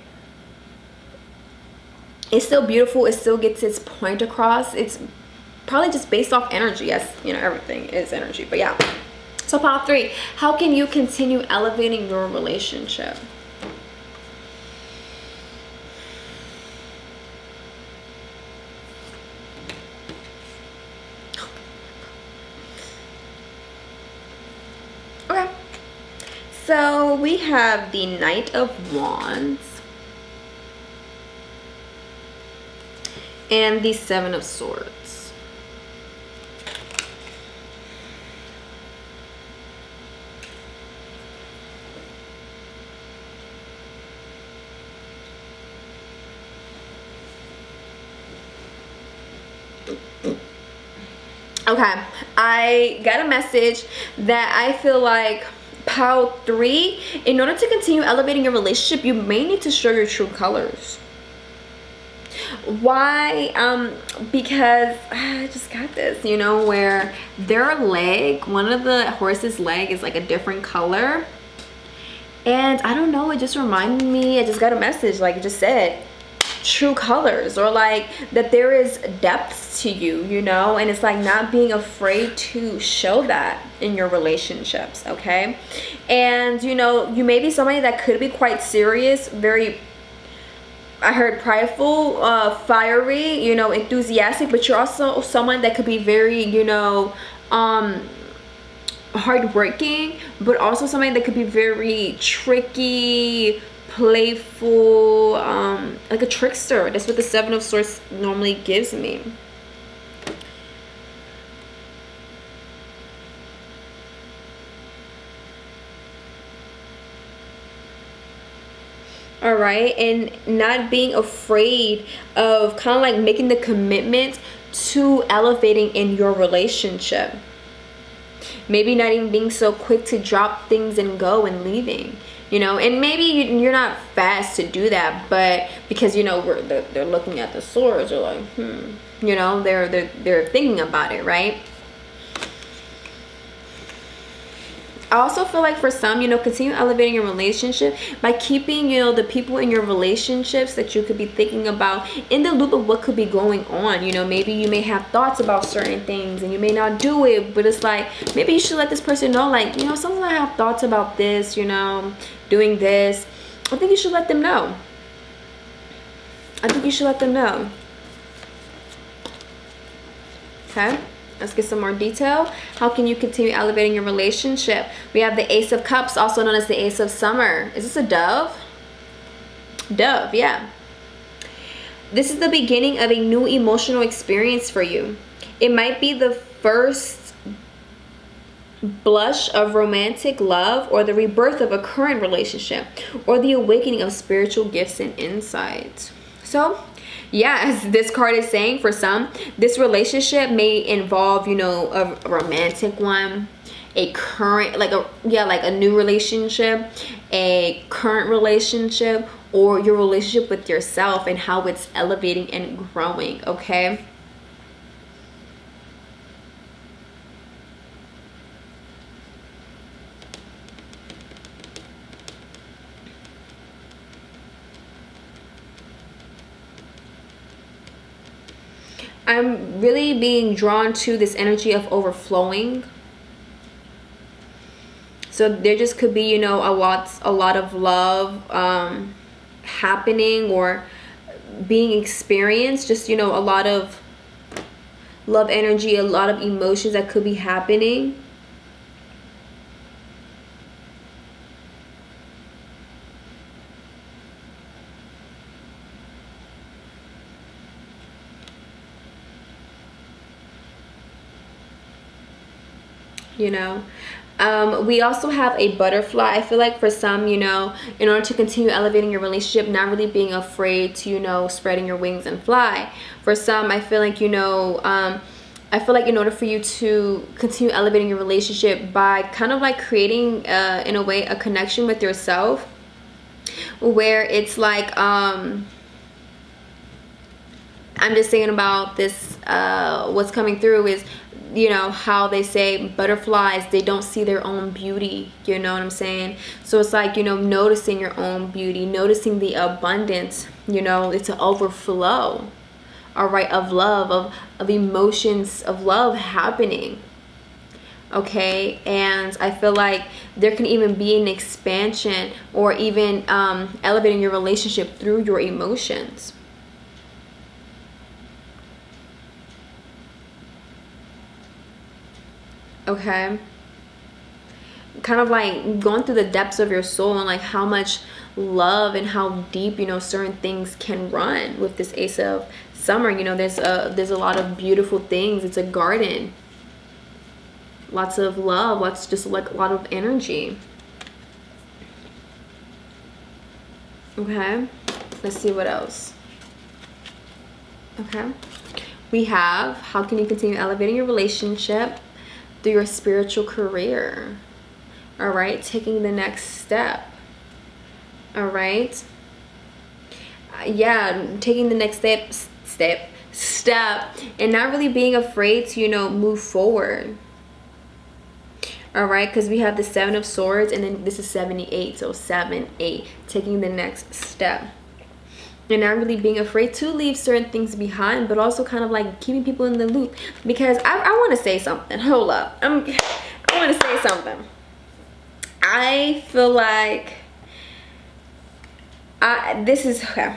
It's still beautiful. It still gets its point across. It's probably just based off energy, as you know, everything is energy. But yeah. So pile 3, how can you continue elevating your relationship? Okay. So we have the Knight of Wands and the Seven of Swords. Okay, I got a message that I feel like pile 3, in order to continue elevating your relationship, you may need to show your true colors. Why? Because I just got this, you know, where their leg, one of the horse's leg is like a different color. And I don't know, it just reminded me, I just got a message, like it just said, true colors, or like that there is depth to you, you know, and it's like not being afraid to show that in your relationships, okay? And you know, you may be somebody that could be quite serious, very, I heard prideful, fiery, you know, enthusiastic, but you're also someone that could be very, you know, hardworking, but also somebody that could be very tricky, playful, like a trickster. That's what the Seven of Swords normally gives me. All right, and not being afraid of kind of like making the commitment to elevating in your relationship. Maybe not even being so quick to drop things and go and leaving, you know. And maybe you're not fast to do that, but because, you know, they're looking at the swords, they're like, you know, they're thinking about it, right? I also feel like for some, you know, continue elevating your relationship by keeping, you know, the people in your relationships that you could be thinking about in the loop of what could be going on. You know, maybe you may have thoughts about certain things and you may not do it, but it's like, maybe you should let this person know, like, you know, sometimes I have thoughts about this, you know, doing this. I think you should let them know. I think you should let them know. Okay. Let's get some more detail. How can you continue elevating your relationship? We have the Ace of Cups, also known as the Ace of Summer. Is this a dove? Dove, yeah. This is the beginning of a new emotional experience for you. It might be the first blush of romantic love, or the rebirth of a current relationship, or the awakening of spiritual gifts and insights. So, yeah, as this card is saying, for some, this relationship may involve, you know, a romantic one, a current, like a new relationship, a current relationship, or your relationship with yourself and how it's elevating and growing, okay? I'm really being drawn to this energy of overflowing. So there just could be, you know, a lot of love happening or being experienced. Just, you know, a lot of love energy, a lot of emotions that could be happening. You know, we also have a butterfly. I feel like for some, you know, in order to continue elevating your relationship, not really being afraid to, you know, spreading your wings and fly. For some, I feel like, you know, I feel like in order for you to continue elevating your relationship by kind of like creating, in a way, a connection with yourself, where it's like, I'm just saying about this, what's coming through is, you know, how they say butterflies, they don't see their own beauty, you know what I'm saying? So it's like, you know, noticing your own beauty, noticing the abundance, you know, it's an overflow, all right, of love, of emotions of love happening. Okay, and I feel like there can even be an expansion or even elevating your relationship through your emotions. Okay, kind of like going through the depths of your soul and like how much love and how deep, you know, certain things can run with this Ace of Summer. You know, there's a lot of beautiful things. It's a garden, lots of love, lots, just like a lot of energy. Okay, let's see what else. Okay, we have, how can you continue elevating your relationship through your spiritual career? All right, taking the next step. All right, yeah, taking the next step and not really being afraid to, you know, move forward. All right, because we have the 7 of Swords, and then this is 78, so 7, 8, taking the next step. And not really being afraid to leave certain things behind, but also kind of like keeping people in the loop. Because I want to say something. Hold up. I want to say something. I feel like this is okay.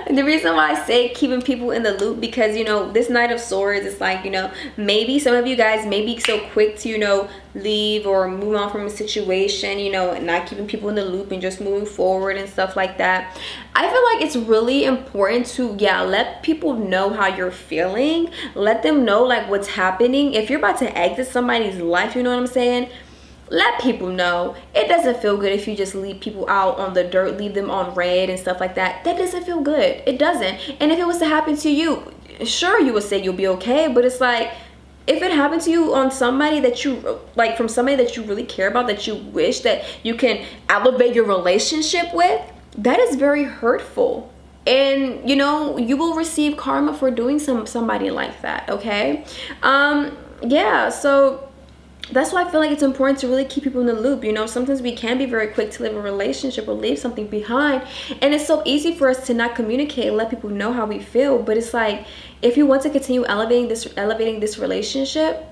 The reason why I say keeping people in the loop, because, you know, this Knight of Swords is like, you know, maybe some of you guys may be so quick to, you know, leave or move on from a situation, you know, and not keeping people in the loop and just moving forward and stuff like that. I feel like it's really important to, yeah, let people know how you're feeling. Let them know like what's happening. If you're about to exit somebody's life, you know what I'm saying? Let people know. It doesn't feel good if you just leave people out on the dirt, leave them on red and stuff like that. That doesn't feel good. It doesn't. And if it was to happen to you, sure, you would say you'll be okay. But it's like, if it happened to you on somebody that you, like from somebody that you really care about, that you wish that you can elevate your relationship with, that is very hurtful. And, you know, you will receive karma for doing somebody like that, okay? Yeah, so that's why I feel like it's important to really keep people in the loop. You know, sometimes we can be very quick to leave a relationship or leave something behind, and it's so easy for us to not communicate and let people know how we feel. But it's like, if you want to continue elevating this relationship,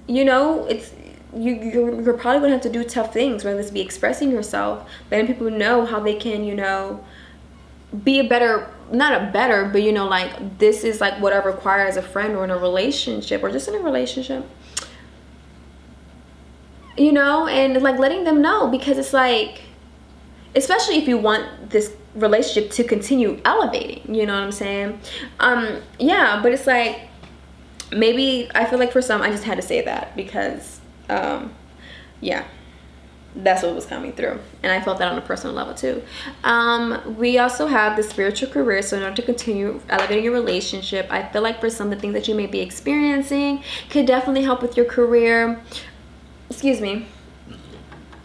you know, it's you're probably gonna have to do tough things, whether it's be expressing yourself, letting people know how they can, you know, be a better, not a better, but, you know, like, this is like what I require as a friend or in a relationship or just in a relationship. You know, and like letting them know, because it's like, especially if you want this relationship to continue elevating, you know what I'm saying? Yeah, but it's like, maybe I feel like for some I just had to say that because yeah, that's what was coming through, and I felt that on a personal level too. We also have the spiritual career. So in order to continue elevating your relationship, I feel like for some, the things that you may be experiencing could definitely help with your career. Excuse me.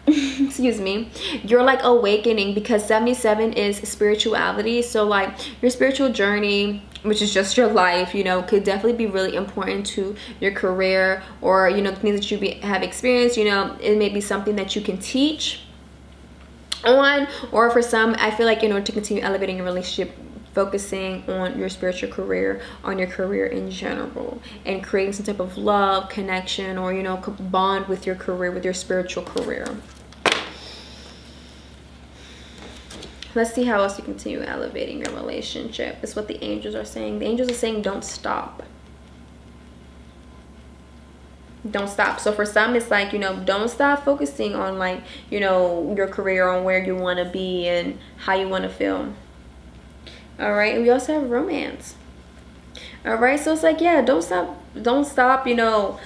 Excuse me. You're like awakening, because 77 is spirituality. So like your spiritual journey, which is just your life, you know, could definitely be really important to your career, or, you know, the things that you have experienced. You know, it may be something that you can teach on, or for some, I feel like in order to continue elevating your relationship, focusing on your spiritual career, on your career in general, and creating some type of love, connection, or, you know, bond with your career, with your spiritual career. Let's see how else you continue elevating your relationship. That's what the angels are saying. The angels are saying don't stop. Don't stop. So for some, it's like, you know, don't stop focusing on, like, you know, your career, on where you want to be and how you want to feel. All right, and we also have romance. All right, so it's like, yeah, don't stop, you know,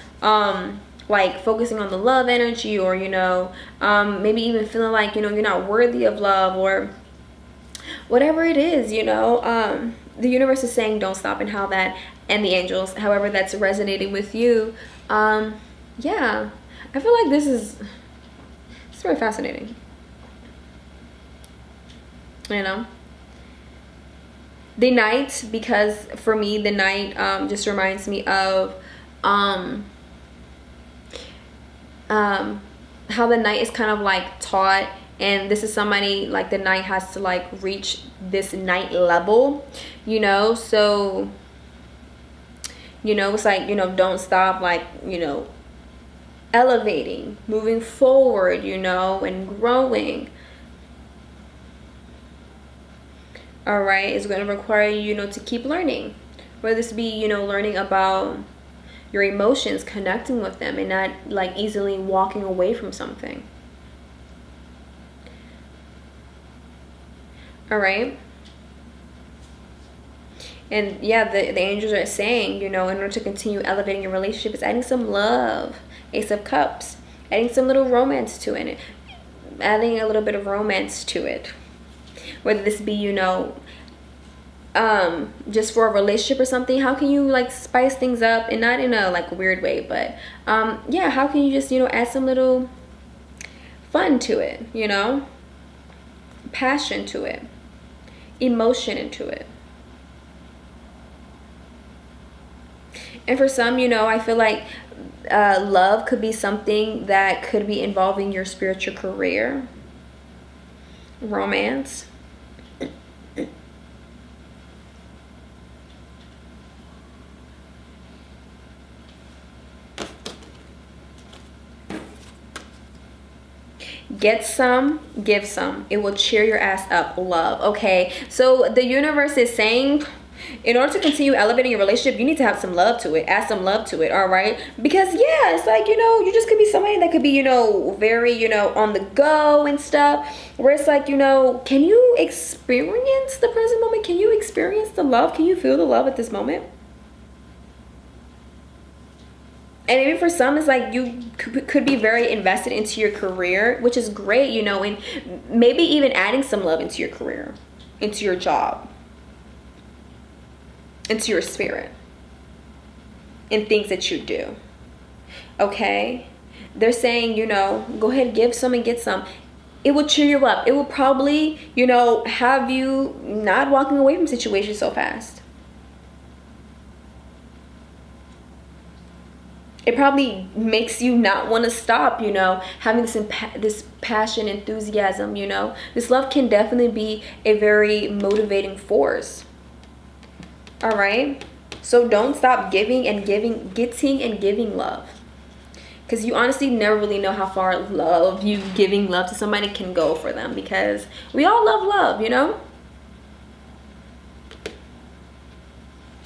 like focusing on the love energy, or, you know, maybe even feeling like, you know, you're not worthy of love, or whatever it is, you know. The universe is saying don't stop, and how that, and the angels, however that's resonating with you. Yeah, I feel like it's very fascinating, you know. the Knight, because for me the Knight just reminds me of how the Knight is kind of like taught, and this is somebody like the Knight has to like reach this Knight level, you know. So, you know, it's like, you know, don't stop, like, you know, elevating, moving forward, you know, and growing. All right, it's going to require you, you know, to keep learning, whether this be, you know, learning about your emotions, connecting with them, and not like easily walking away from something. All right. And yeah, the angels are saying, you know, in order to continue elevating your relationship, is adding some love. Ace of Cups, adding some little romance to it, adding a little bit of romance to it, whether this be, you know, just for a relationship or something. How can you like spice things up, and not in a like weird way, but yeah, how can you just, you know, add some little fun to it, you know, passion to it, emotion into it. And for some, you know, I feel like love could be something that could be involving your spiritual career, romance. Get some, give some. It will cheer your ass up. Love. Okay, so the universe is saying, in order to continue elevating your relationship, you need to have some love to it. Add some love to it. All right, because yeah, it's like, you know, you just could be somebody that could be, you know, very, you know, on the go and stuff, where it's like, you know, can you experience the present moment? Can you experience the love? Can you feel the love at this moment? And even for some, it's like you could be very invested into your career, which is great, you know, and maybe even adding some love into your career, into your job, into your spirit, in things that you do. Okay? They're saying, you know, go ahead, give some and get some. It will cheer you up. It will probably, you know, have you not walking away from situations so fast. It probably makes you not want to stop, you know, having this passion, enthusiasm, you know. This love can definitely be a very motivating force. All right? So don't stop getting and giving love. Because you honestly never really know how far you giving love to somebody can go for them. Because we all love love, you know?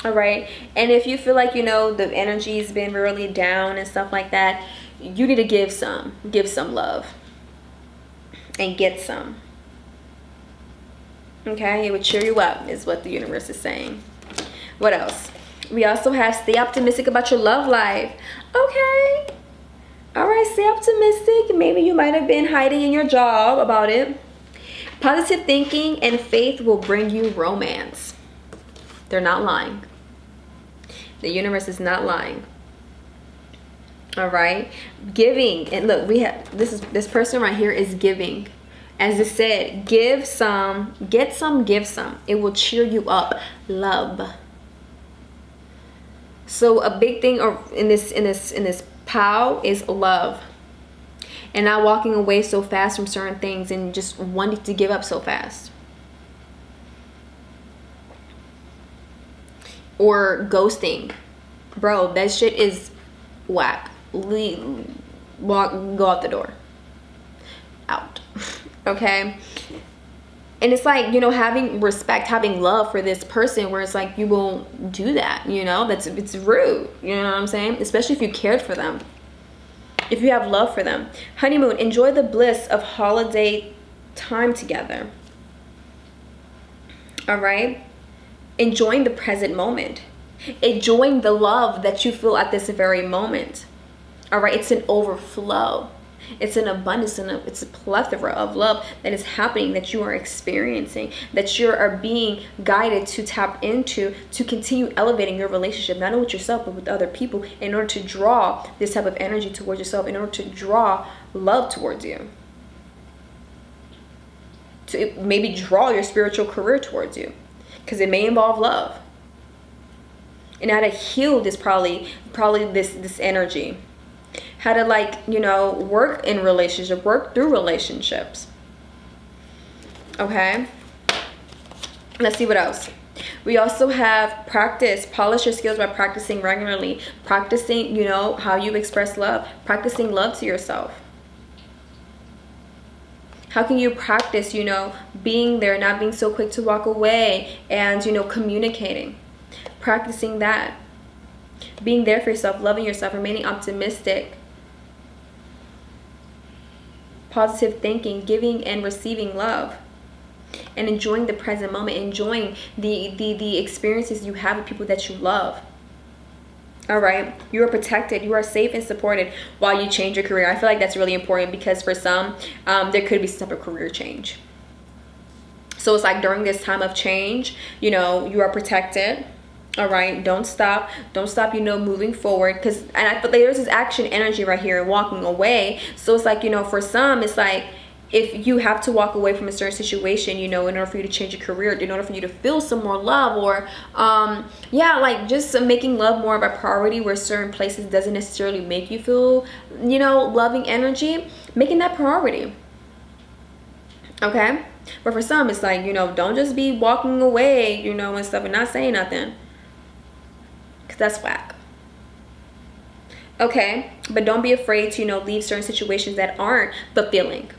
All right, and if you feel like, you know, the energy's been really down and stuff like that, you need to give some love and get some. Okay, it would cheer you up, is what the universe is saying. What else? We also have stay optimistic about your love life. Okay, all right, stay optimistic. Maybe you might have been hiding in your job about it. Positive thinking and faith will bring you romance. They're not lying. The universe is not lying. All right, giving, and look, we have this person right here is giving. As I said, give some, get some, give some. It will cheer you up. Love. So a big thing in this POW is love, and not walking away so fast from certain things and just wanting to give up so fast. Or ghosting. Bro, that shit is whack. Go out the door. Out. Okay? And it's like, you know, having respect, having love for this person, where it's like, you won't do that, you know? It's rude. You know what I'm saying? Especially if you cared for them. If you have love for them. Honeymoon. Enjoy the bliss of holiday time together. All right? Enjoying the present moment, enjoying the love that you feel at this very moment. All right, it's an overflow, it's an abundance, and it's a plethora of love that is happening, that you are experiencing, that you are being guided to tap into, to continue elevating your relationship, not only with yourself but with other people, in order to draw this type of energy towards yourself, in order to draw love towards you, to maybe draw your spiritual career towards you. because it may involve love. And how to heal this probably this energy. How to, like, you know, work in relationship, work through relationships. Okay. Let's see what else. We also have practice. Polish your skills by practicing regularly. Practicing, you know, how you express love. Practicing love to yourself. How can you practice, you know, being there, not being so quick to walk away, and, you know, communicating. Practicing that. Being there for yourself, loving yourself, remaining optimistic. Positive thinking, giving and receiving love. And enjoying the present moment, enjoying the experiences you have with people that you love. All right, you are protected, you are safe and supported while you change your career. I feel like that's really important, because for some, there could be some type of career change. So it's like during this time of change, you know, you are protected. All right, don't stop, you know, moving forward. Because, and I feel like there's this action energy right here and walking away. So it's like, you know, for some, it's like, if you have to walk away from a certain situation, you know, in order for you to change your career, in order for you to feel some more love, or yeah, like just making love more of a priority, where certain places doesn't necessarily make you feel, you know, loving energy, making that priority. Okay. But for some, it's like, you know, don't just be walking away, you know, and stuff, and not saying nothing, because that's whack. Okay. But don't be afraid to, you know, leave certain situations that aren't fulfilling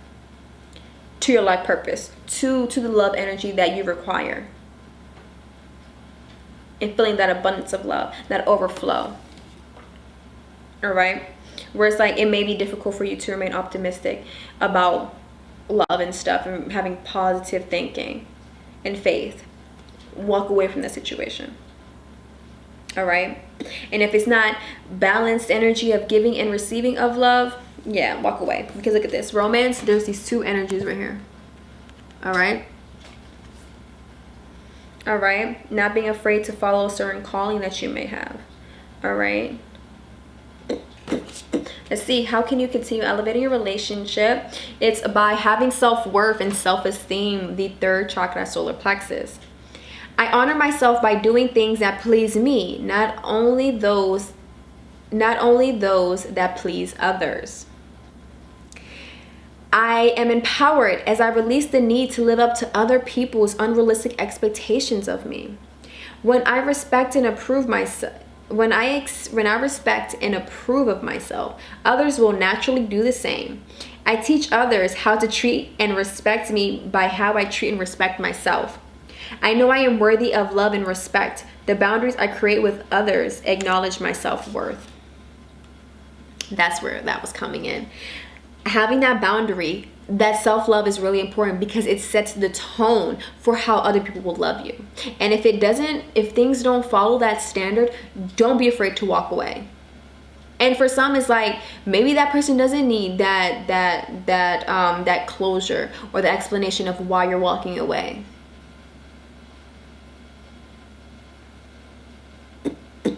to your life purpose, to the love energy that you require, and feeling that abundance of love, that overflow. All right. Where it's like, it may be difficult for you to remain optimistic about love and stuff, and having positive thinking and faith. Walk away from that situation. All right. And if it's not balanced energy of giving and receiving of love, yeah, walk away. Because look at this romance, there's these two energies right here. All right. All right. Not being afraid to follow a certain calling that you may have. All right. Let's see, how can you continue elevating your relationship? It's by having self-worth and self-esteem, the third chakra, solar plexus. I honor myself by doing things that please me, not only those that please others. I am empowered as I release the need to live up to other people's unrealistic expectations of me. When I respect and approve myself, when I respect and approve of myself, others will naturally do the same. I teach others how to treat and respect me by how I treat and respect myself. I know I am worthy of love and respect. The boundaries I create with others acknowledge my self-worth. That's where that was coming in. Having that boundary, that self-love is really important, because it sets the tone for how other people will love you. And if things don't follow that standard, don't be afraid to walk away. And for some, it's like, maybe that person doesn't need that closure or the explanation of why you're walking away.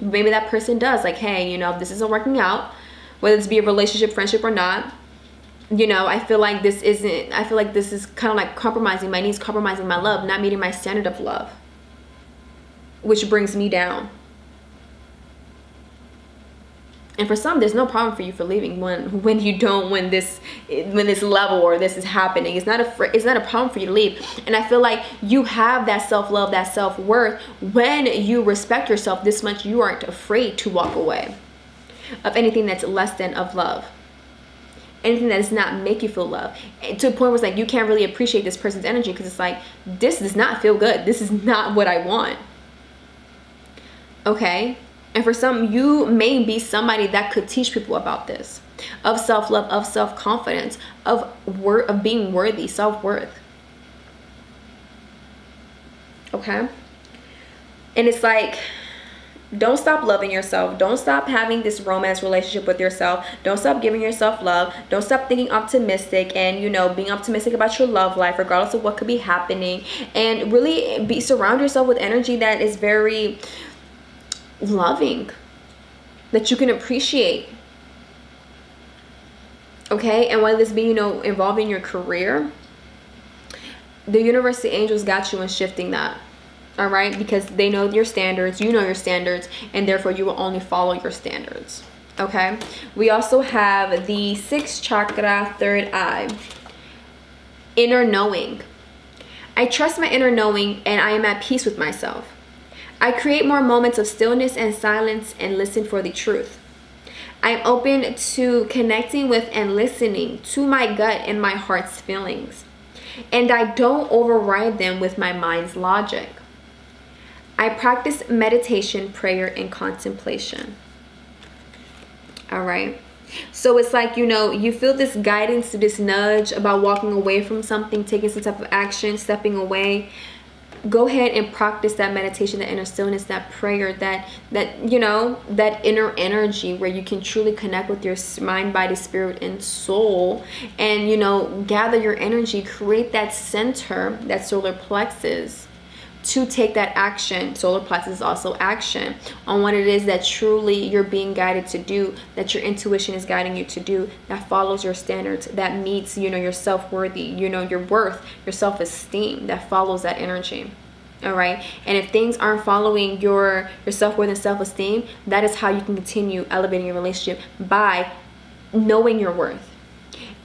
Maybe that person does, like, hey, you know, this isn't working out, whether it's be a relationship, friendship, or not. You know, I feel like this is kind of like compromising my needs, compromising my love, not meeting my standard of love, which brings me down. And for some, there's no problem for you for leaving when this level or this is happening. It's not a problem for you to leave. And I feel like you have that self-love, that self-worth. When you respect yourself this much, you aren't afraid to walk away of anything that's less than of love. Anything that does not make you feel love. And to a point where it's like, you can't really appreciate this person's energy, because it's like, this does not feel good. This is not what I want. Okay? And for some, you may be somebody that could teach people about this. Of self-love, of self-confidence, of being worthy, self-worth. Okay? And it's like, don't stop loving yourself. Don't stop having this romance relationship with yourself. Don't stop giving yourself love. Don't stop thinking optimistic and, you know, being optimistic about your love life, regardless of what could be happening. And really surround yourself with energy that is very loving, that you can appreciate. Okay? And whether this be, you know, involving your career, the universe, the angels got you in shifting that. All right, because they know your standards, you know your standards, and therefore you will only follow your standards. Okay, we also have the 6th chakra, 3rd eye, inner knowing. I trust my inner knowing and I am at peace with myself. I create more moments of stillness and silence and listen for the truth. I am open to connecting with and listening to my gut and my heart's feelings, and I don't override them with my mind's logic. I practice meditation, prayer, and contemplation. All right. So it's like, you know, you feel this guidance, this nudge about walking away from something, taking some type of action, stepping away. Go ahead and practice that meditation, that inner stillness, that prayer, that you know, that inner energy where you can truly connect with your mind, body, spirit, and soul, and, you know, gather your energy, create that center, that solar plexus, to take that action. Solar plexus is also action on what it is that truly you're being guided to do, that your intuition is guiding you to do, that follows your standards, that meets, you know, your self-worthy, you know, your worth, your self-esteem, that follows that energy. All right. And if things aren't following your self-worth and self-esteem, that is how you can continue elevating your relationship, by knowing your worth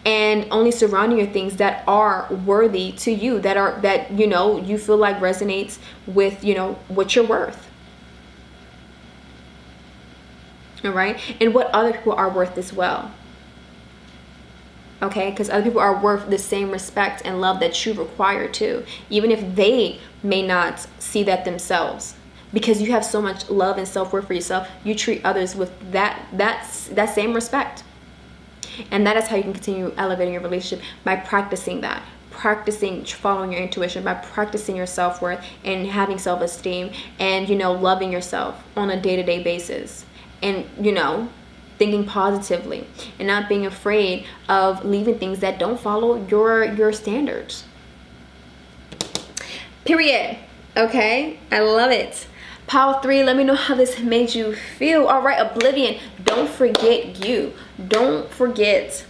and only surrounding your things that are worthy to you, that you know, you feel like resonates with, you know, what you're worth. All right, and what other people are worth as well. Okay, because other people are worth the same respect and love that you require too, even if they may not see that themselves. Because you have so much love and self-worth for yourself, you treat others with that same respect. And that is how you can continue elevating your relationship, by practicing that, practicing following your intuition, by practicing your self-worth and having self-esteem, and, you know, loving yourself on a day-to-day basis, and, you know, thinking positively and not being afraid of leaving things that don't follow your standards. Period. Okay, I love it. Pile 3, let me know how this made you feel. All right, Oblivion, don't forget you. Don't forget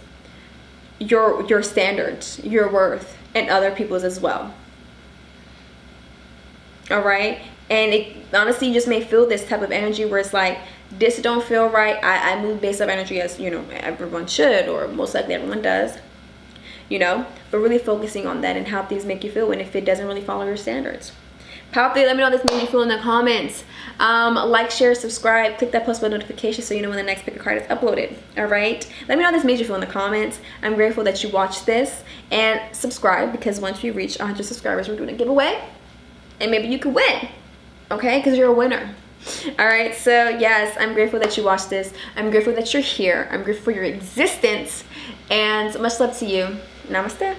your standards, your worth, and other people's as well. All right, and it honestly, you just may feel this type of energy where it's like, this don't feel right. I move based off energy, as, you know, everyone should, or most likely everyone does, you know, but really focusing on that and how things make you feel, and if it doesn't really follow your standards. Pile 3, let me know how this made you feel in the comments. Like, share, subscribe, click that post bell notification so you know when the next pick a card is uploaded. All right, let me know how this made you feel in the comments. I'm grateful that you watched this, and subscribe, because once we reach 100 subscribers, we're doing a giveaway, and maybe you could win. Okay, because you're a winner. All right, so yes, I'm grateful that you watched this. I'm grateful that you're here. I'm grateful for your existence, and much love to you. Namaste.